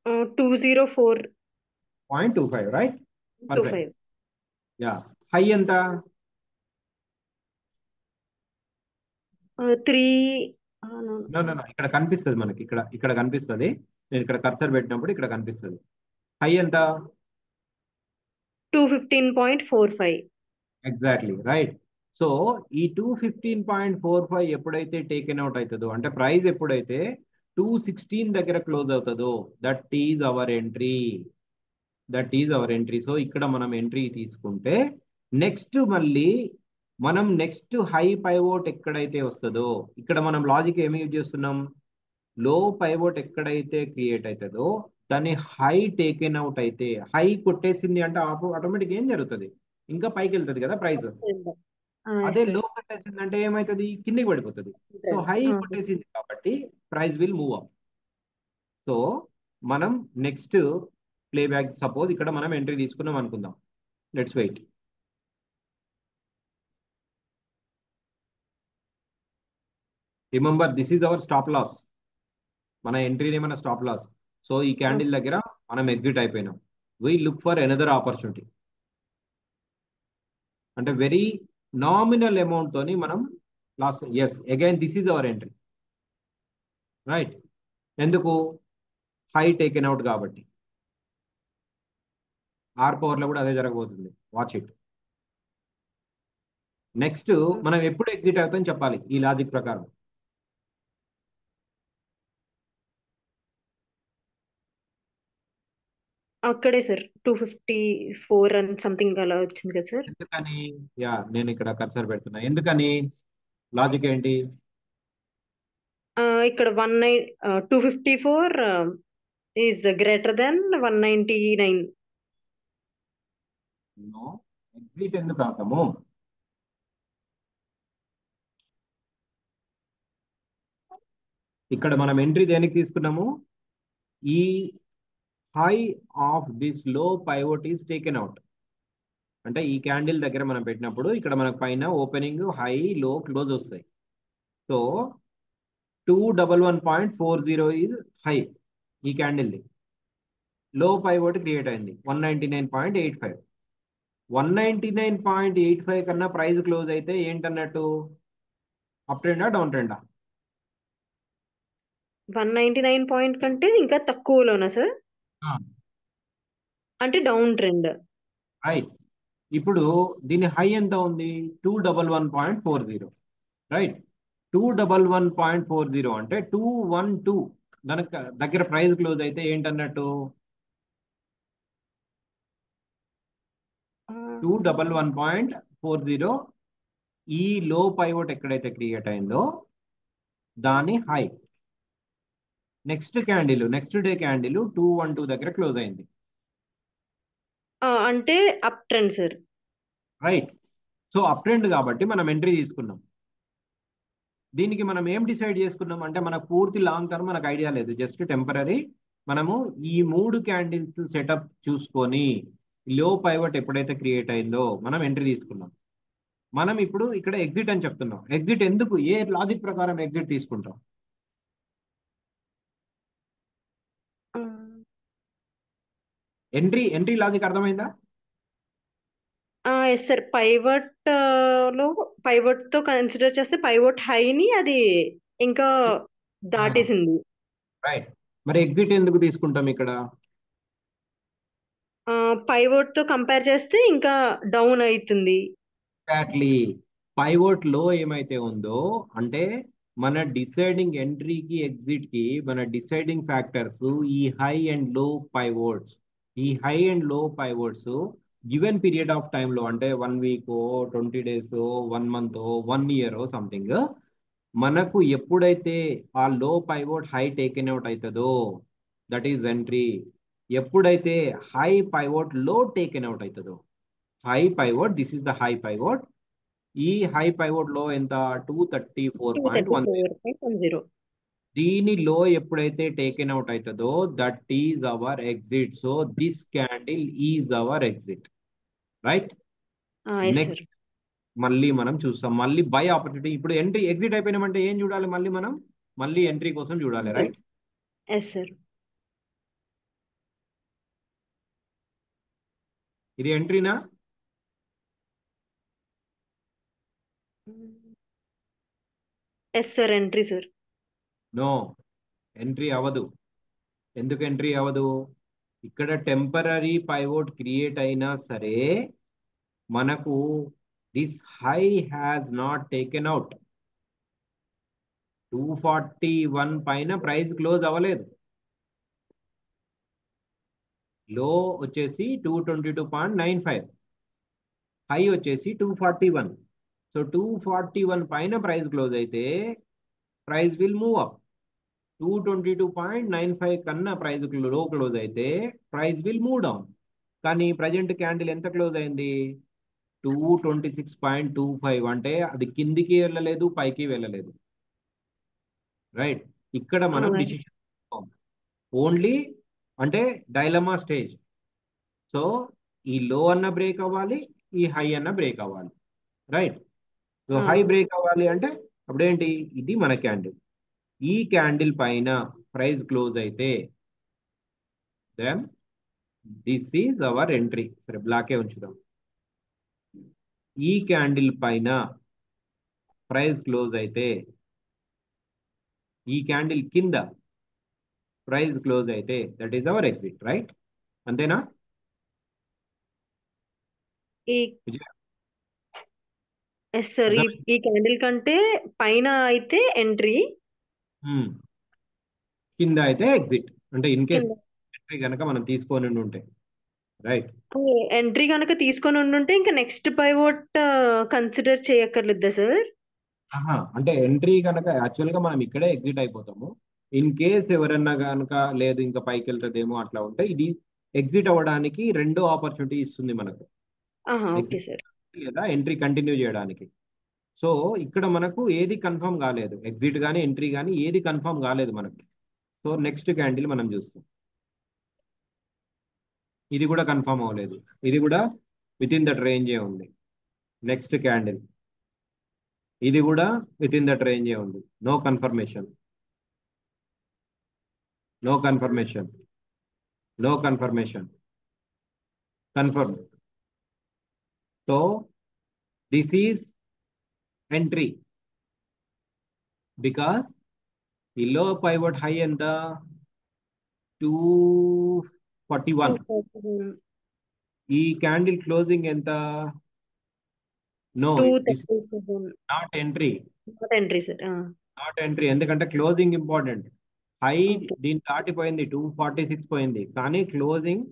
204 0.25, రైట్? పర్ఫెక్ట్. 25 యా. హై ఎంత? 3 నో నో నో, ఇక్కడ కనిపిస్తుంది మనకి, ఇక్కడ ఇక్కడ కనిపిస్తుంది. నేను ఇక్కడ కర్సర్ పెట్టినప్పుడు ఇక్కడ కనిపిస్తుంది. హై ఎంత? 215.45 ఎగ్జాక్ట్లీ రైట్. సో ఈ 215.45 ఎప్పుడైతే టేకెన్ అవుట్ అవుతుందో, అంటే ప్రైస్ ఎప్పుడైతే 216 దగ్గర క్లోజ్ అవుతుందో, that is our entry. That is our entry. So ఇక్కడ మనం ఎంట్రీ తీసుకుంటే నెక్స్ట్ మళ్ళీ మనం నెక్స్ట్ హై పైవోట్ ఎక్కడైతే వస్తుందో, ఇక్కడ మనం లాజిక్ ఏమి యూజ్ చేస్తున్నాం? లో పైవోట్ ఎక్కడైతే క్రియేట్ అవుతుందో దాన్ని హై టేకెన్ అవుట్ అయితే, హై కొట్టేసింది అంటే ఆటోమేటిక్ ఏం జరుగుతుంది? ఇంకా పైకి వెళ్తుంది కదా ప్రైస్. అదే ఎస్ లో సార్. కొట్టేసింది అంటే ఏమవుతుంది? కిందికి పడిపోతుంది. సో హై కొట్టేసింది కాబట్టి price will move up. So మనం నెక్స్ట్ ప్లే బ్యాక్, సపోజ్ ఇక్కడ మనం ఎంట్రీ తీసుకున్నాం అనుకుందాం. Let's wait. Remember this is our stop loss. మన ఎంట్రీని మన స్టాప్ లాస్. సో ఈ క్యాండిల్ దగ్గర మనం ఎగ్జిట్ అయిపోయినాం. We look for another opportunity. అంటే వెరీ నామినల్ అమౌంట్ తోని మనం lost. Yes, again this is our entry, right? ఎందుకు? హై టేకెన్ అవుట్ కాబట్టి. ఆర్ పవర్ లో కూడా అదే జరగబోతుంది. Watch it. నెక్స్ట్ మనం ఎప్పుడు ఎగ్జిట్ అవుతాం చెప్పాలి ఈ లాజిక్ ప్రకారం. అక్కడే సార్ 254 అండ్ సంథింగ్ అలా వచ్చింది కదా సార్. ఎందుకని? యా, నేను ఇక్కడ కర్సర్ పెడుతున్నా. ఎందుకని? లాజిక్ ఏంటి? ఇక్కడ 254 is greater than 199. No, exit ఎందుకు అవుతాము? ఇక్కడ మనం ఎంట్రీ దేనికి తీసుకున్నాము? ఈ high of this low pivot is taken out. అంటే ఈ క్యాండిల్ దగ్గర మనం పెట్టినప్పుడు ఇక్కడ మనకు పైన ఓపెనింగ్ హై లో క్లోజ్ వస్తాయి. సో 211.40 ఈజ్ హై ఈ క్యాండిల్ది. లో పైవోట్ క్రియేట్ అయింది 199.85. 199.85 కన్నా ప్రైస్ క్లోజ్ అయితే ఏంటన్నట్టు? అప్ ట్రెండా డౌన్ ట్రెండా? 199 పాయింట్ కంటే ఇంకా తక్కువలోనా సార్? అంటే డౌన్ ట్రెండ్. రైట్. ఇప్పుడు దీని హై ఎంత ఉంది? 211.40, రైట్? 211.40 అంటే 212 దానికి దగ్గర ప్రైస్ క్లోజ్ అయితే ఏంటన్నట్టు? 211.40 ఈ లో పైవోట్ ఎక్కడైతే క్రియేట్ అయిందో దాని high. Next candle, next day candle 212 దగ్గర క్లోజ్ అయింది, అంటే up trend sir. Right? So up trend కాబట్టి మనం ఎంట్రీ తీసుకున్నాం. దీనికి మనం ఏం డిసైడ్ చేసుకున్నాం అంటే మనకు పూర్తి లాంగ్ టర్మ్ మనకు ఐడియా లేదు, జస్ట్ టెంపరీ. మనము ఈ 3 క్యాండిల్స్ సెటప్ చూసుకొని లో పైవట్ ఎప్పుడైతే క్రియేట్ అయిందో మనం ఎంట్రీ తీసుకున్నాం. మనం ఇప్పుడు ఇక్కడ ఎగ్జిట్ అని చెప్తున్నాం. ఎగ్జిట్ ఎందుకు? ఏ లాజిక్ ప్రకారం ఎగ్జిట్ తీసుకుంటాం? ఎంట్రీ ఎంట్రీ లాజిక్ అర్థమైందా? Yes sir. లో పైవట్ తో కన్సిడర్ చేస్తే పైవట్ హైని అది ఇంకా దాటేసింది. రైట్. మరి ఎగ్జిట్ ఎందుకు తీసుకుంటాం ఇక్కడ? పైవట్ తో కంపేర్ చేస్తే ఇంకా డౌన్ అవుతుంది. ఎగ్జాక్ట్లీ. పైవోట్ లో ఏమైతే ఉందో అంటే మన డిసైడింగ్ ఎంట్రీకి ఎగ్జిట్ కి మన డిసైడింగ్ ఫ్యాక్టర్స్ ఈ హై అండ్ లో పైవోట్స్. ఈ హై అండ్ లో పైవోట్స్ గివెన్ పీరియడ్ ఆఫ్ టైంలో, అంటే 1 week, 20 days, 1 month, 1 year something, మనకు ఎప్పుడైతే ఆ low pivot high taken out అవుతుందో దట్ ఈస్ ఎంట్రీ. ఎప్పుడైతే high pivot low taken out అవుతుందో, high pivot, this is the high pivot. ఈ హై పైవోట్ లో ఎంత? 234.10. 234.10. దీని లో ఎప్పుడైతే టేకెన్ అవుట్ అవుతుందో that is our exit. So this candle is our exit, right? Yes sir. Next మళ్ళీ మనం చూస్తాం, మళ్ళీ బై ఆపర్చునిటీ. ఇప్పుడు ఎంట్రీ ఎగ్జిట్ అయిపోయినామంటే ఏం చూడాలి? మళ్ళీ మనం మళ్ళీ ఎంట్రీ కోసం చూడాలి, రైట్? Yes sir. ఇది ఎంట్రీనా? Yes sir, entry sir. No, entry అవ్వదు. ఎందుకు ఎంట్రీ అవ్వదు? ఇక్కడ టెంపరీ పైవోట్ క్రియేట్ అయినా సరే మనకు this high has not taken out. 241 పైన ప్రైస్ క్లోజ్ అవ్వలేదు. లో వచ్చేసి 222.95, హై వచ్చేసి 241. సో 241 పైన ప్రైస్ క్లోజ్ అయితే ప్రైస్ విల్ మూవ్ అప్. 222.95 కన్నా ప్రైస్ లో క్లోజ్ అయితే ప్రైస్ విల్ మూవ్ డౌన్. కానీ ప్రజెంట్ క్యాండిల్ ఎంత క్లోజ్ అయింది? 226.25. అంటే అది కిందికి వెళ్ళలేదు, పైకి వెళ్ళలేదు. రైట్, ఇక్కడ మనం అవునండి. డిసిషన్ ఓన్లీ అంటే డైలమా స్టేజ్. సో ఈ లో అన్న బ్రేక్ అవ్వాలి, ఈ హై అన్న బ్రేక్ అవ్వాలి. రైట్, సో హై బ్రేక్ అవ్వాలి అంటే అప్పుడేంటి? ఇది మన క్యాండిల్. ఈ క్యాండిల్ పైన ప్రైస్ క్లోజ్ అయితే then this is our entry. సరే, బ్లాకే ఉంచుదాం. ఈ క్యాండిల్ పైన ప్రైస్ క్లోజ్ అయితే, ఈ క్యాండిల్ కింద ప్రైస్ క్లోజ్ అయితే that is our exit. Right, అంతేనా ఈ విజయ్? ఎస్ సార్, ఈ అర్థమైంది. ఈ క్యాండిల్ కంటే పైన అయితే ఎంట్రీ, కింద అయితే ఎగ్జిట్. అంటే ఇన్ కేస్ కింద ఎంట్రీ కనుక మనం తీసుకొని ఉంటే. రైట్. ఎంట్రీ కనుక తీసుకొని ఉండుంటే ఇంకా నెక్స్ట్ పైవోట్ కన్సిడర్ చేయక్కర్లేదా సార్? అంటే ఎంట్రీ కనుక యాక్చువల్గా మనం ఇక్కడే ఎగ్జిట్ అయిపోతాము. ఇన్ కేస్ ఎవరన్నా కనుక లేదు ఇంకా పైకి వెళ్తుందేమో అట్లా ఉంటే ఇది ఎగ్జిట్ అవ్వడానికి రెండో ఆపర్చునిటీ ఇస్తుంది మనకు. Okay exit sir. లేదా ఎంట్రీ కంటిన్యూ చేయడానికి. సో ఇక్కడ మనకు ఏది కన్ఫర్మ్ కాలేదు, ఎగ్జిట్ కానీ ఎంట్రీ కానీ ఏది కన్ఫర్మ్ కాలేదు మనకి. సో నెక్స్ట్ క్యాండిల్ మనం చూస్తాం. ఇది కూడా కన్ఫర్మ్ అవ్వలేదు, ఇది కూడా విత్ ఇన్ దట్ రేంజే ఉంది. నెక్స్ట్ క్యాండిల్ ఇది కూడా విత్ ఇన్ దట్ రేంజే ఉంది. No confirmation, no confirmation, no confirmation, confirm. So this is entry because ఈ లో పైవట్ హై ఎంత? 241. ఈ క్యాండిల్ క్లోజింగ్ ఎంత? No, this 237. Not entry. Not entry sir. Not entry ఎందుకంటే closing important. High okay. దీన్ని దాటిపోయింది, 246 పోయింది, కానీ క్లోజింగ్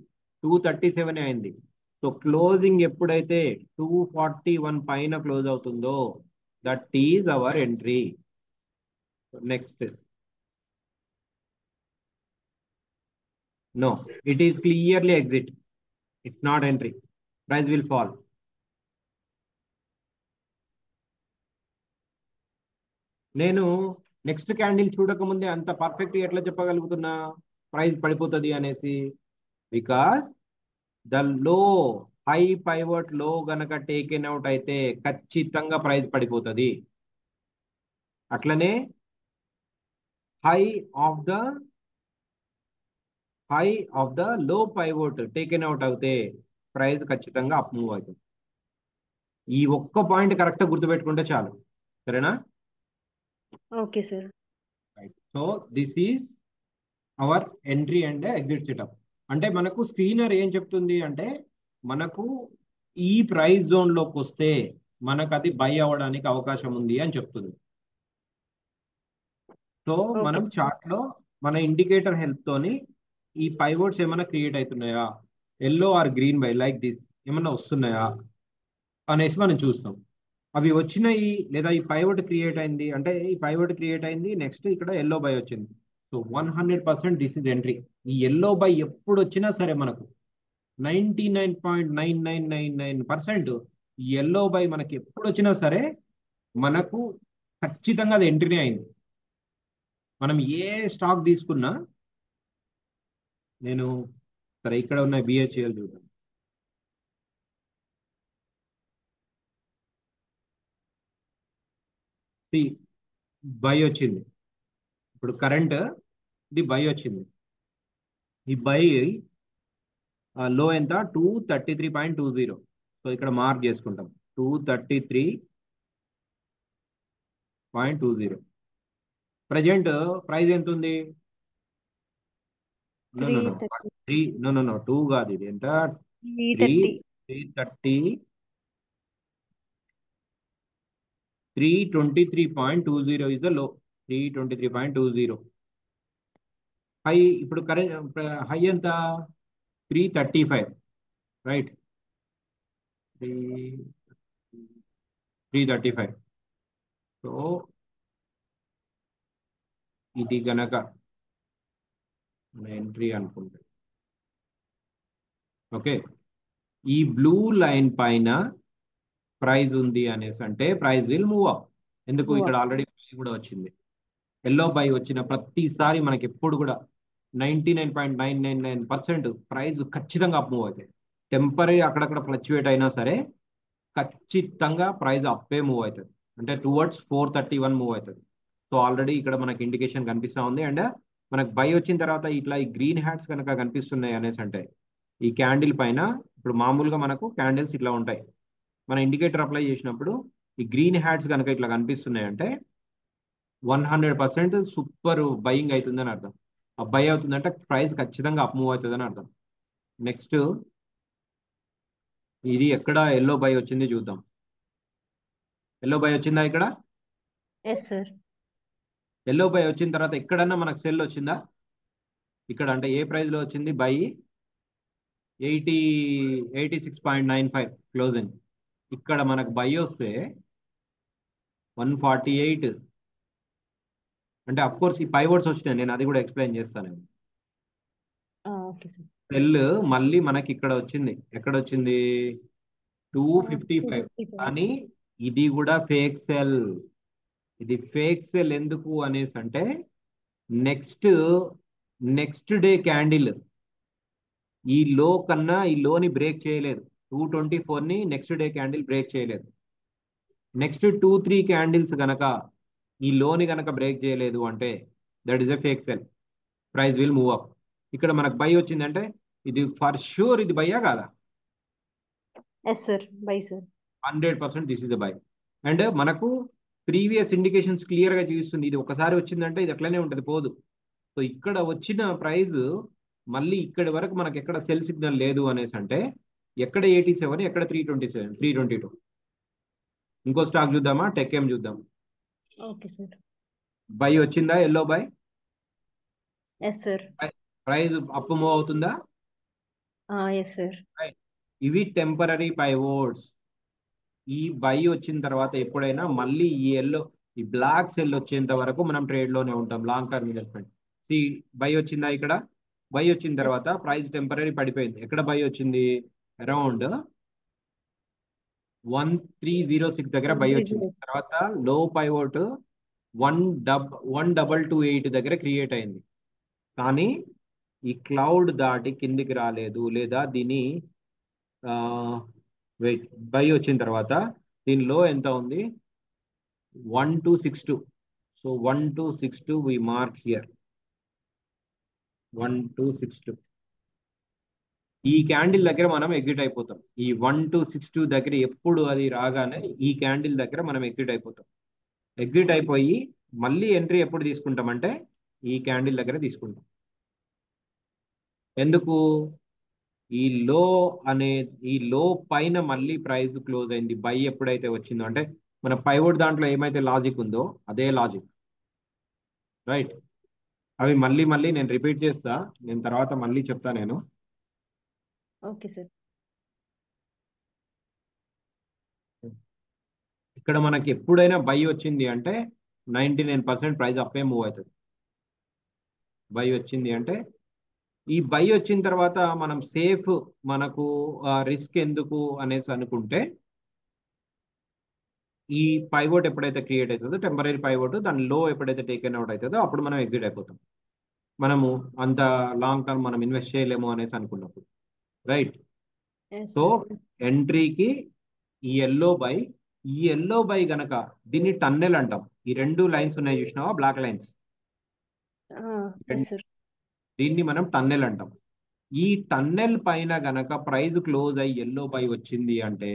237 అయింది. సో క్లోజింగ్ ఎప్పుడైతే 241 పైన క్లోజ్ అవుతుందో that is our entry. Next, no, it is clearly exit, it's not entry. Price will fall. నేను నెక్స్ట్ క్యాండిల్ చూడకముందే అంత పర్ఫెక్ట్ ఎట్లా చెప్పగలుగుతున్నా ప్రైస్ పడిపోతుంది అనేసి? Because the low high pivot లో గనక టేకెన్ అవుట్ అయితే ఖచ్చితంగా ప్రైస్ పడిపోతుంది. అట్లనే high of the high of the low pivot taken out అయితే ప్రైస్ ఖచ్చితంగా అప్ మూవ్ అవుతుంది. ఈ ఒక్క పాయింట్ కరెక్ట్ గుర్తుపెట్టుకుంటే చాలు. సరేనా? Okay sir. So this is our entry and exit setup. అంటే మనకు స్క్రీనర్ ఏం చెప్తుంది అంటే మనకు ఈ ప్రైస్ జోన్ లోకి వస్తే మనకు అది బై అవ్వడానికి అవకాశం ఉంది అని చెప్తుంది. So okay. మనం చార్ట్ లో మన ఇండికేటర్ హెల్ప్ తోని ఈ పైవోట్స్ ఏమైనా క్రియేట్ అవుతున్నాయా, yellow or green buy like this ఏమన్నా వస్తున్నాయా అనేసి మనం చూస్తాం. అవి వచ్చినాయి లేదా ఈ పైవట్ క్రియేట్ అయింది అంటే ఈ పైవట్ క్రియేట్ అయింది, నెక్స్ట్ ఇక్కడ ఎల్లో బై వచ్చింది. So 100% this is entry. ఈ ఎల్లో బై ఎప్పుడు వచ్చినా సరే మనకు 99.9999% ఈ ఎల్లో బై మనకి ఎప్పుడు వచ్చినా సరే మనకు ఖచ్చితంగా అది ఎంట్రీనే అయింది. మనం ఏ స్టాక్ తీసుకున్నా, నేను సరే ఇక్కడ ఉన్న బిహెచ్ఎల్ చూద్దాం. బై వచ్చింది, ఇప్పుడు కరెంట్ ఇది బై వచ్చింది. ఈ బై లో ఎంత 233.20. సో ఇక్కడ మార్క్ చేసుకుంటాం 233.20. ప్రజెంట్ ప్రైస్ ఎంత ఉంది? No three no no thirty three, no 2 కాదు, ఇది ఎంత? Three three thirty 330 323.20 is the low. 323.20. High ఇప్పుడు కరెంట్ హై ఎంత? 335, రైట్? 335. సో ఇది గనక మన ఎంట్రీ అనుకుంటే, ఓకే, ఈ బ్లూ లైన్ పైన ప్రైస్ ఉంది అనేసి అంటే ప్రైస్ విల్ మూవ్ అప్. ఎందుకు? మూవ్ ఇక్కడ అప్. ఆల్రెడీ కూడా వచ్చింది. ఎల్లో బై వచ్చిన ప్రతిసారి మనకి ఎప్పుడు కూడా 99.999% ప్రైస్ ఖచ్చితంగా అప్ మూవ్ అవుతాయి. టెంపరీ అక్కడక్కడ ఫ్లక్చువేట్ అయినా సరే ఖచ్చితంగా ప్రైస్ అప్పే మూవ్ అవుతుంది. అంటే టువర్డ్స్ 431 మూవ్ అవుతుంది. సో ఆల్రెడీ ఇక్కడ మనకి ఇండికేషన్ కనిపిస్తా ఉంది. అండ్ మనకు బై వచ్చిన తర్వాత ఇట్లా ఈ గ్రీన్ హ్యాట్స్ కనుక కనిపిస్తున్నాయి అనేసి అంటే ఈ క్యాండిల్ పైన, ఇప్పుడు మామూలుగా మనకు క్యాండిల్స్ ఇట్లా ఉంటాయి. మన ఇండికేటర్ అప్లై చేసినప్పుడు ఈ గ్రీన్ హ్యాట్స్ కనుక ఇట్లా కనిపిస్తున్నాయి అంటే 100% సూపర్ బయింగ్ అవుతుందని అర్థం. ఆ బై అవుతుందంటే ప్రైస్ ఖచ్చితంగా అప్ మూవ్ అవుతుందని అర్థం. నెక్స్ట్ ఇది ఎక్కడ ఎల్లో బై వచ్చింది చూద్దాం. ఎల్లో బై వచ్చిందా ఇక్కడ? Yes sir. ఎల్లో బై వచ్చిన తర్వాత ఎక్కడన్నా మనకు సెల్ వచ్చిందా? ఇక్కడ అంటే ఏ ప్రైస్ లో వచ్చింది బై? 86.95 క్లోజింగ్. ఇక్కడ మనకు బై వస్తే 148. అంటే అఫ్ కోర్స్ ఈ పైవోట్స్ వచ్చినాయి, నేను అది కూడా ఎక్స్ప్లెయిన్ చేస్తాను. Okay sir. సెల్ మళ్ళీ మనకి ఇక్కడ వచ్చింది. ఎక్కడ వచ్చింది? 255. 255. కానీ ఇది కూడా ఫేక్ సెల్. ఇది ఫేక్ సెల్ ఎందుకు అనేసి అంటే నెక్స్ట్ నెక్స్ట్ డే క్యాండిల్ ఈ లో కన్నా ఈ లోని బ్రేక్ చేయలేదు. 224ని నెక్స్ట్ డే క్యాండిల్ బ్రేక్ చేయలేదు. నెక్స్ట్ 2-3 క్యాండిల్స్ గనక ఈ లోని గనక బ్రేక్ చేయలేదు అంటే that is a fake cell. Price will move up. ఇక్కడ మనకు బై వచ్చిందంటే ఇది ఫర్ షూర్ ఇది బయ్యా కాదా? Yes sir. Buy sir. 100% this is the buy. And మనకు ప్రీవియస్ ఇండికేషన్స్ క్లియర్ గా చూపిస్తుంది. ఇది ఒకసారి వచ్చిందంటే ఇది అట్లనే ఉంటుంది, పోదు. సో ఇక్కడ వచ్చిన ప్రైస్ మళ్ళీ ఇక్కడి వరకు మనకి ఎక్కడ సెల్ సిగ్నల్ లేదు అనేసి అంటే ఎక్కడ 87, ఎక్కడ 327, 322. ఇంకో స్టాక్ చూద్దామా? టెక్ ఏం చూద్దాం. Okay sir. బై వచ్చిందా? Yellow buy. Yes sir. Price up move అవుతుందా? Yes sir. ఇవి టెంపరీ పైవోట్స్. ఈ బై వచ్చిన తర్వాత ఎప్పుడైనా మళ్ళీ ఈ బ్లాక్ సెల్ వచ్చేంత వరకు మనం ట్రేడ్ లోనే ఉంటాం, long term investment. See buy వచ్చిందా? ఇక్కడ బై వచ్చిన తర్వాత ప్రైస్ టెంపరీ పడిపోయింది. ఎక్కడ బై వచ్చింది? అరౌండ్ 1306 దగ్గర బై వచ్చింది. తర్వాత లో పైవోట్ 1228 దగ్గర క్రియేట్ అయింది. కానీ ఈ క్లౌడ్ దాటి కిందికి రాలేదు, లేదా దీని వెయిట్ బై వచ్చిన తర్వాత దీని లో ఎంత ఉంది? 1262. So 1262 we mark here. 1262 ఈ క్యాండిల్ దగ్గర మనం ఎగ్జిట్ అయిపోతాం. ఈ 1262 దగ్గర ఎప్పుడు అది రాగానే ఈ క్యాండిల్ దగ్గర మనం ఎగ్జిట్ అయిపోతాం. ఎగ్జిట్ అయిపోయి మళ్ళీ ఎంట్రీ ఎప్పుడు తీసుకుంటాం అంటే ఈ క్యాండిల్ దగ్గర తీసుకుంటాం. ఎందుకు? ఈ లో అనే ఈ లో పైన మళ్ళీ ప్రైస్ క్లోజ్ అయింది. బై ఎప్పుడైతే వచ్చిందో అంటే మన పైవోట్ దాంట్లో ఏమైతే లాజిక్ ఉందో అదే లాజిక్, రైట్? అవి మళ్ళీ మళ్ళీ నేను రిపీట్ చేస్తా, నేను తర్వాత మళ్ళీ చెప్తా నేను. Okay sir. ఇక్కడ మనకి ఎప్పుడైనా బై వచ్చింది అంటే 99% ప్రైస్ అప్పే మూవ్ అవుతుంది. బై వచ్చింది అంటే ఈ బై వచ్చిన తర్వాత మనం సేఫ్, మనకు రిస్క్ ఎందుకు అనేసి అనుకుంటే ఈ పైవోట్ ఎప్పుడైతే క్రియేట్ అవుతుందో టెంపరీ పైవోట్ దాని లో ఎప్పుడైతే టేకెన్ అవుట్ అవుతుందో అప్పుడు మనం ఎగ్జిట్ అయిపోతాం. మనము అంత లాంగ్ టర్మ్ మనం ఇన్వెస్ట్ చేయలేము అనేసి అనుకున్నప్పుడు, రైట్? సో ఎంట్రీకి ఈ ఎల్లో బై గనక దీన్ని టన్నెల్ అంటాం. ఈ రెండు లైన్స్ ఉన్నాయి చూసినావా, బ్లాక్ లైన్స్, ఎస్ సార్. దీన్ని మనం టన్నెల్ అంటాం. ఈ టన్నెల్ పైన గనక ప్రైస్ క్లోజ్ అయ్యి ఎల్లో బై వచ్చింది అంటే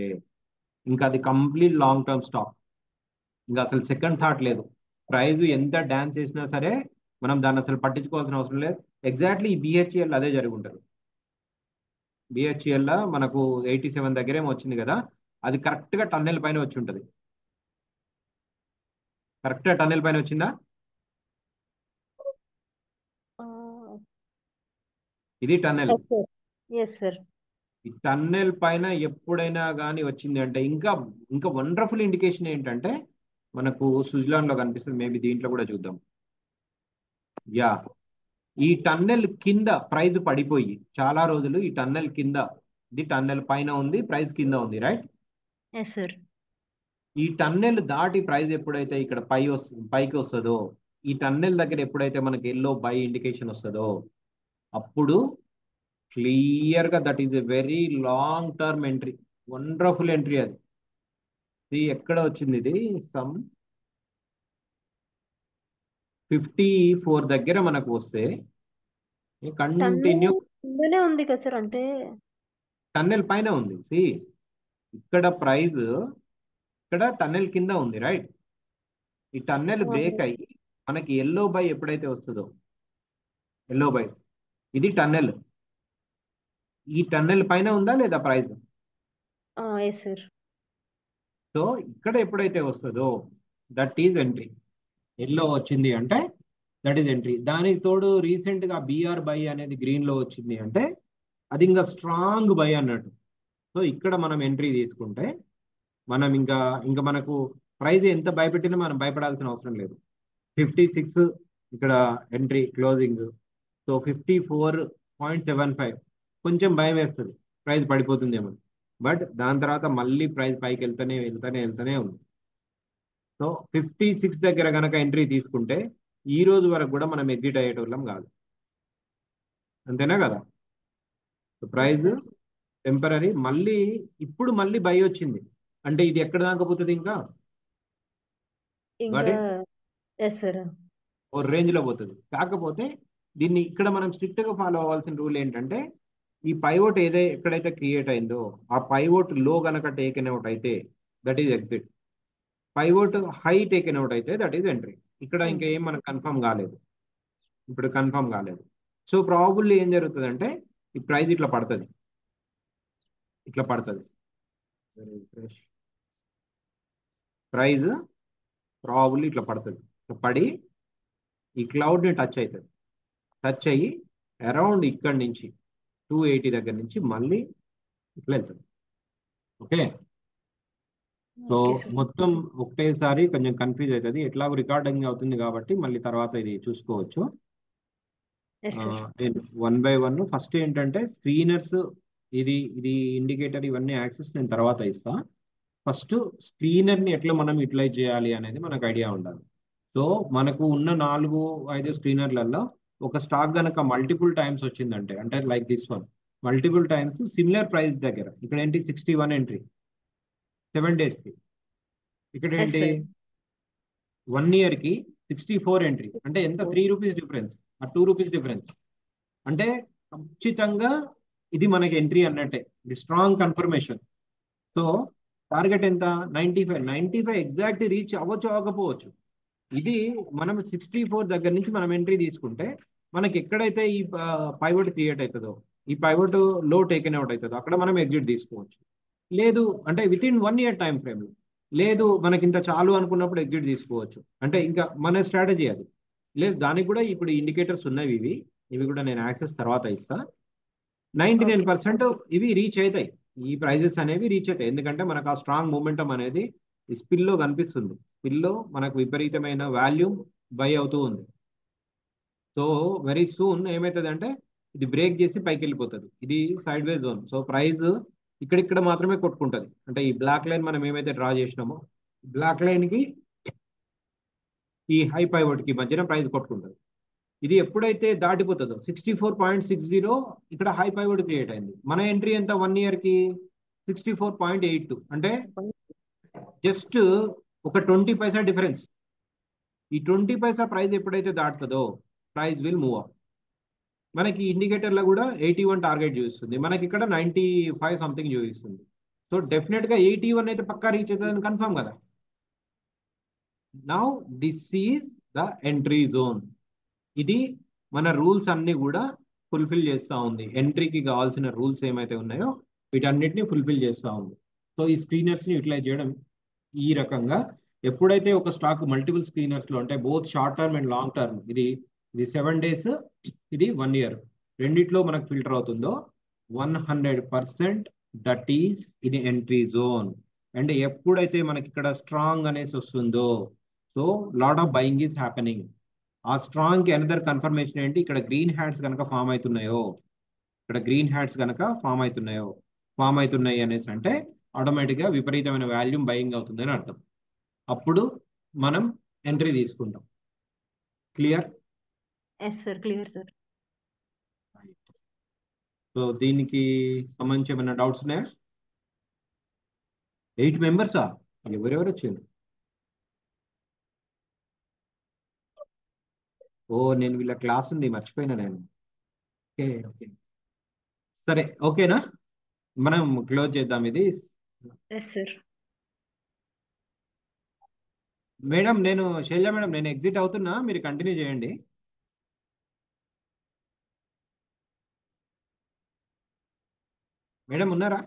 ఇంకా అది కంప్లీట్ లాంగ్ టర్మ్ స్టాక్. ఇంకా అసలు సెకండ్ థాట్ లేదు. ప్రైస్ ఎంత డాన్స్ చేసినా సరే మనం దాన్ని అసలు పట్టించుకోవాల్సిన అవసరం లేదు. ఎగ్జాక్ట్లీ ఈ బిహెచ్ఎల్ అదే జరిగి ఉంటుంది. బిహెచ్ఎల్ మనకు 87 దగ్గరేమో వచ్చింది కదా, అది కరెక్ట్ గా టన్నెల్ పైన వచ్చి ఉంటుంది. కరెక్ట్ గా టన్నెల్ పైన వచ్చిందా? ఇది టన్నెల్. Yes sir. ఈ టన్నెల్ పైన ఎప్పుడైనా కానీ వచ్చింది అంటే ఇంకా ఇంకా వండర్ఫుల్ ఇండికేషన్ ఏంటంటే మనకు స్విట్జర్లాండ్ లో కనిపిస్తుంది. మేబీ దీంట్లో కూడా చూద్దాం. యా, ఈ టన్నెల్ కింద ప్రైస్ పడిపోయి చాలా రోజులు ఈ టన్నెల్ కింద, ఇది టన్నెల్ పైన ఉంది, ప్రైస్ కింద ఉంది, రైట్? Yes sir. ఈ టన్నెల్ దాటి ప్రైస్ ఎప్పుడైతే ఇక్కడ పైకి వస్తుందో, ఈ టన్నెల్ దగ్గర ఎప్పుడైతే మనకి ఎల్లో బై ఇండికేషన్ వస్తుందో అప్పుడు క్లియర్ గా that is a very long term entry. Wonderful entry అది. ఇది ఎక్కడ వచ్చింది? ఇది సమ్ 54 దగ్గర మనకు వస్తే కంటిన్యూ టన్నెల్ కిందనే ఉంది కదా సార్, అంటే టన్నెల్ పైన ఉంది. సి, ఇక్కడ ప్రైస్ ఇక్కడ టన్నెల్ కింద ఉంది, రైట్? ఈ టన్నెల్ బ్రేక్ అయ్యి మనకి ఎల్లో బై ఎప్పుడైతే వస్తుందో, ఎల్లో బై, ఇది టన్నెల్. ఈ టన్నెల్ పైన ఉందా లేదా ప్రైస్? Yes sir. సో ఇక్కడ ఎప్పుడైతే వస్తుందో దట్ ఈజ్ ఎంట్రీ. ఎల్లో వచ్చింది అంటే దట్ ఈజ్ ఎంట్రీ. దానికి తోడు రీసెంట్ గా బిఆర్ బై అనేది గ్రీన్ లో వచ్చింది అంటే అది ఇంకా స్ట్రాంగ్ బై అన్నట్టు. సో ఇక్కడ మనం ఎంట్రీ తీసుకుంటే మనం ఇంకా ఇంకా మనకు ప్రైస్ ఎంత భయపెట్టినా మనం భయపడాల్సిన అవసరం లేదు. 56 ఇక్కడ ఎంట్రీ క్లోజింగ్. సో 54.75 కొంచెం భయం వేస్తుంది ప్రైస్ పడిపోతుందేమో, బట్ దాని తర్వాత మళ్ళీ ప్రైస్ పైకి వెళ్తూనే ఉంది. సో 56 దగ్గర కనుక ఎంట్రీ తీసుకుంటే ఈ రోజు వరకు కూడా మనం ఎగ్జిట్ అయ్యేటోళ్ళం కాదు. అంతేనా కదా? ప్రైస్ టెంపరీ మళ్ళీ ఇప్పుడు మళ్ళీ బై వచ్చింది అంటే ఇది ఎక్కడ దాకా పోతుంది? ఇంకా ఇంకా ఎస్ సార్. ఓ రేంజ్ లో పోతుంది. కాకపోతే దీన్ని ఇక్కడ మనం స్ట్రిక్ట్ గా ఫాలో అవ్వాల్సిన రూల్ ఏంటంటే ఈ పైవోట్ ఎక్కడైతే క్రియేట్ అయిందో ఆ పైవోట్ లో గనక టేకెన్ అవుట్ అయితే that is exit. Pivot high taken out అయితే దట్ ఈజ్ ఎంట్రీ. ఇక్కడ ఇంకా ఏం మనకు కన్ఫర్మ్ కాలేదు, ఇప్పుడు కన్ఫర్మ్ కాలేదు. సో ప్రాబుల్లీ ఏం జరుగుతుంది అంటే ఈ ప్రైస్ ఇట్లా పడుతుంది, ఇట్లా పడుతుంది. ప్రైస్ ప్రాబుల్లీ ఇట్లా పడుతుంది. పడి ఈ క్లౌడ్ ని టచ్ అవుతుంది. టచ్ అయ్యి అరౌండ్ ఇక్కడి నుంచి 280 దగ్గర నుంచి మళ్ళీ ఇట్లా వెళ్తుంది. ఓకే, సో మొత్తం ఒకటేసారి కొంచెం కన్ఫ్యూజ్ అవుతుంది. ఎట్లాగో రికార్డింగ్ అవుతుంది కాబట్టి మళ్ళీ తర్వాత ఇది చూసుకోవచ్చు. నేను 1 by 1 ఫస్ట్ ఏంటంటే స్క్రీనర్స్, ఇది ఇది ఇండికేటర్, ఇవన్నీ యాక్సెస్ నేను తర్వాత ఇస్తా. ఫస్ట్ స్క్రీనర్ని ఎట్లా మనం యూటిలైజ్ చేయాలి అనేది మనకు ఐడియా ఉండాలి. సో మనకు ఉన్న 4-5 స్క్రీనర్లలో ఒక స్టాక్ గనక మల్టిపుల్ టైమ్స్ వచ్చిందంటే, అంటే like this one, multiple times similar price దగ్గర, ఇక్కడ ఏంటి 61 ఎంట్రీ 7 days కి, ఇక్కడ ఏంటి 1 year కి 64 ఎంట్రీ, అంటే ఎంత? 3 రూపీస్ డిఫరెన్స్, 2 రూపీస్ డిఫరెన్స్. అంటే ఖచ్చితంగా ఇది మనకి ఎంట్రీ అన్నట్టే, ఇది స్ట్రాంగ్ కన్ఫర్మేషన్. సో టార్గెట్ ఎంత? 95 ఎగ్జాక్ట్ రీచ్ అవ్వచ్చు అవ్వకపోవచ్చు. ఇది మనం 64 దగ్గర నుంచి మనం ఎంట్రీ తీసుకుంటే మనకి ఎక్కడైతే ఈ పైవోట్ క్రియేట్ అవుతుందో, ఈ పైవోట్ లో టేకెన్ అవుట్ అవుతుందో అక్కడ మనం ఎగ్జిట్ తీసుకోవచ్చు. లేదు అంటే with in 1 year time frame లో, లేదు మనకి ఇంత చాలు అనుకున్నప్పుడు ఎగ్జిట్ తీసుకోవచ్చు. అంటే ఇంకా మన స్ట్రాటజీ అది. లేదు దానికి కూడా ఇప్పుడు ఇండికేటర్స్ ఉన్నవి, ఇవి కూడా నేను యాక్సెస్ తర్వాత ఇస్తా. 99% ఇవి రీచ్ అవుతాయి, ఈ ప్రైజెస్ అనేవి రీచ్ అవుతాయి. ఎందుకంటే మనకు ఆ స్ట్రాంగ్ మూమెంటం అనేది ఈ స్పిల్లో కనిపిస్తుంది. స్పిల్లో మనకు విపరీతమైన వాల్యూమ్ బై అవుతూ ఉంది. సో వెరీ సూన్ ఏమవుతుంది అంటే ఇది బ్రేక్ చేసి పైకి వెళ్ళిపోతుంది. ఇది side way zone. So price ఇక్కడిక్కడ మాత్రమే కొట్టుకుంటుంది. అంటే ఈ బ్లాక్ లైన్ మనం ఏమైతే డ్రా చేసినామో బ్లాక్ లైన్ కి ఈ హై పైవోట్ కి మధ్యన ప్రైస్ కొట్టుకుంటుంది. ఇది ఎప్పుడైతే దాటిపోతుందో 64.60 ఇక్కడ హై పైవోట్ క్రియేట్ అయింది. మన ఎంట్రీ ఎంత 1 year కి? 64.82, అంటే జస్ట్ ఒక 20 పైసా డిఫరెన్స్. ఈ 20 పైసా ప్రైస్ ఎప్పుడైతే దాటుతుందో ప్రైస్ విల్ మూవ్ అప్. మనకి ఇండికేటర్లో కూడా 81 టార్గెట్ చూపిస్తుంది, మనకి ఇక్కడ 95 సంథింగ్ చూపిస్తుంది. సో డెఫినెట్గా 81 అయితే పక్కా రీచ్ అవుతుందని కన్ఫర్మ్ కదా. Now this is the entry zone. ఇది మన రూల్స్ అన్ని కూడా ఫుల్ఫిల్ చేస్తూ ఉంది. ఎంట్రీకి కావాల్సిన రూల్స్ ఏమైతే ఉన్నాయో వీటన్నిటిని ఫుల్ఫిల్ చేస్తూ ఉంది. సో ఈ స్క్రీనర్స్ని యూటిలైజ్ చేయడం ఈ రకంగా, ఎప్పుడైతే ఒక స్టాక్ మల్టిపుల్ స్క్రీనర్స్లో అంటే both short term and long term, ఇది ఇది 7 days, ఇది 1 year, రెండిట్లో మనకు ఫిల్టర్ అవుతుందో 100% దట్ ఈస్ ఇది ఎంట్రీ జోన్. అండ్ ఎప్పుడైతే మనకి ఇక్కడ స్ట్రాంగ్ అనేసి వస్తుందో, so lot of buying is happening. ఆ స్ట్రాంగ్ కి అనదర్ కన్ఫర్మేషన్ ఏంటి, ఇక్కడ గ్రీన్ హ్యాట్స్ కనుక ఫామ్ అవుతున్నాయో, ఇక్కడ గ్రీన్ హ్యాట్స్ కనుక ఫామ్ అవుతున్నాయి అనేసి అంటే ఆటోమేటిక్గా విపరీతమైన వాల్యూమ్ బయింగ్ అవుతుంది అని అర్థం. అప్పుడు మనం ఎంట్రీ తీసుకుంటాం. Clear? Yes sir, clear sir. So దీనికి సంబంధించి ఏమైనా డౌట్స్ ఉన్నాయా? 8 మెంబర్సా? ఎవరెవరు వచ్చారు? ఓ, నేను వీళ్ళ క్లాస్ ఉంది మర్చిపోయినా నేను. ఓకే ఓకే, సరే ఓకేనా, మనం క్లోజ్ చేద్దాం ఇది. Yes sir. మేడం నేను శైలజ మేడం, నేను ఎగ్జిట్ అవుతున్నా, మీరు కంటిన్యూ చేయండి. మేడం ఉన్నారా?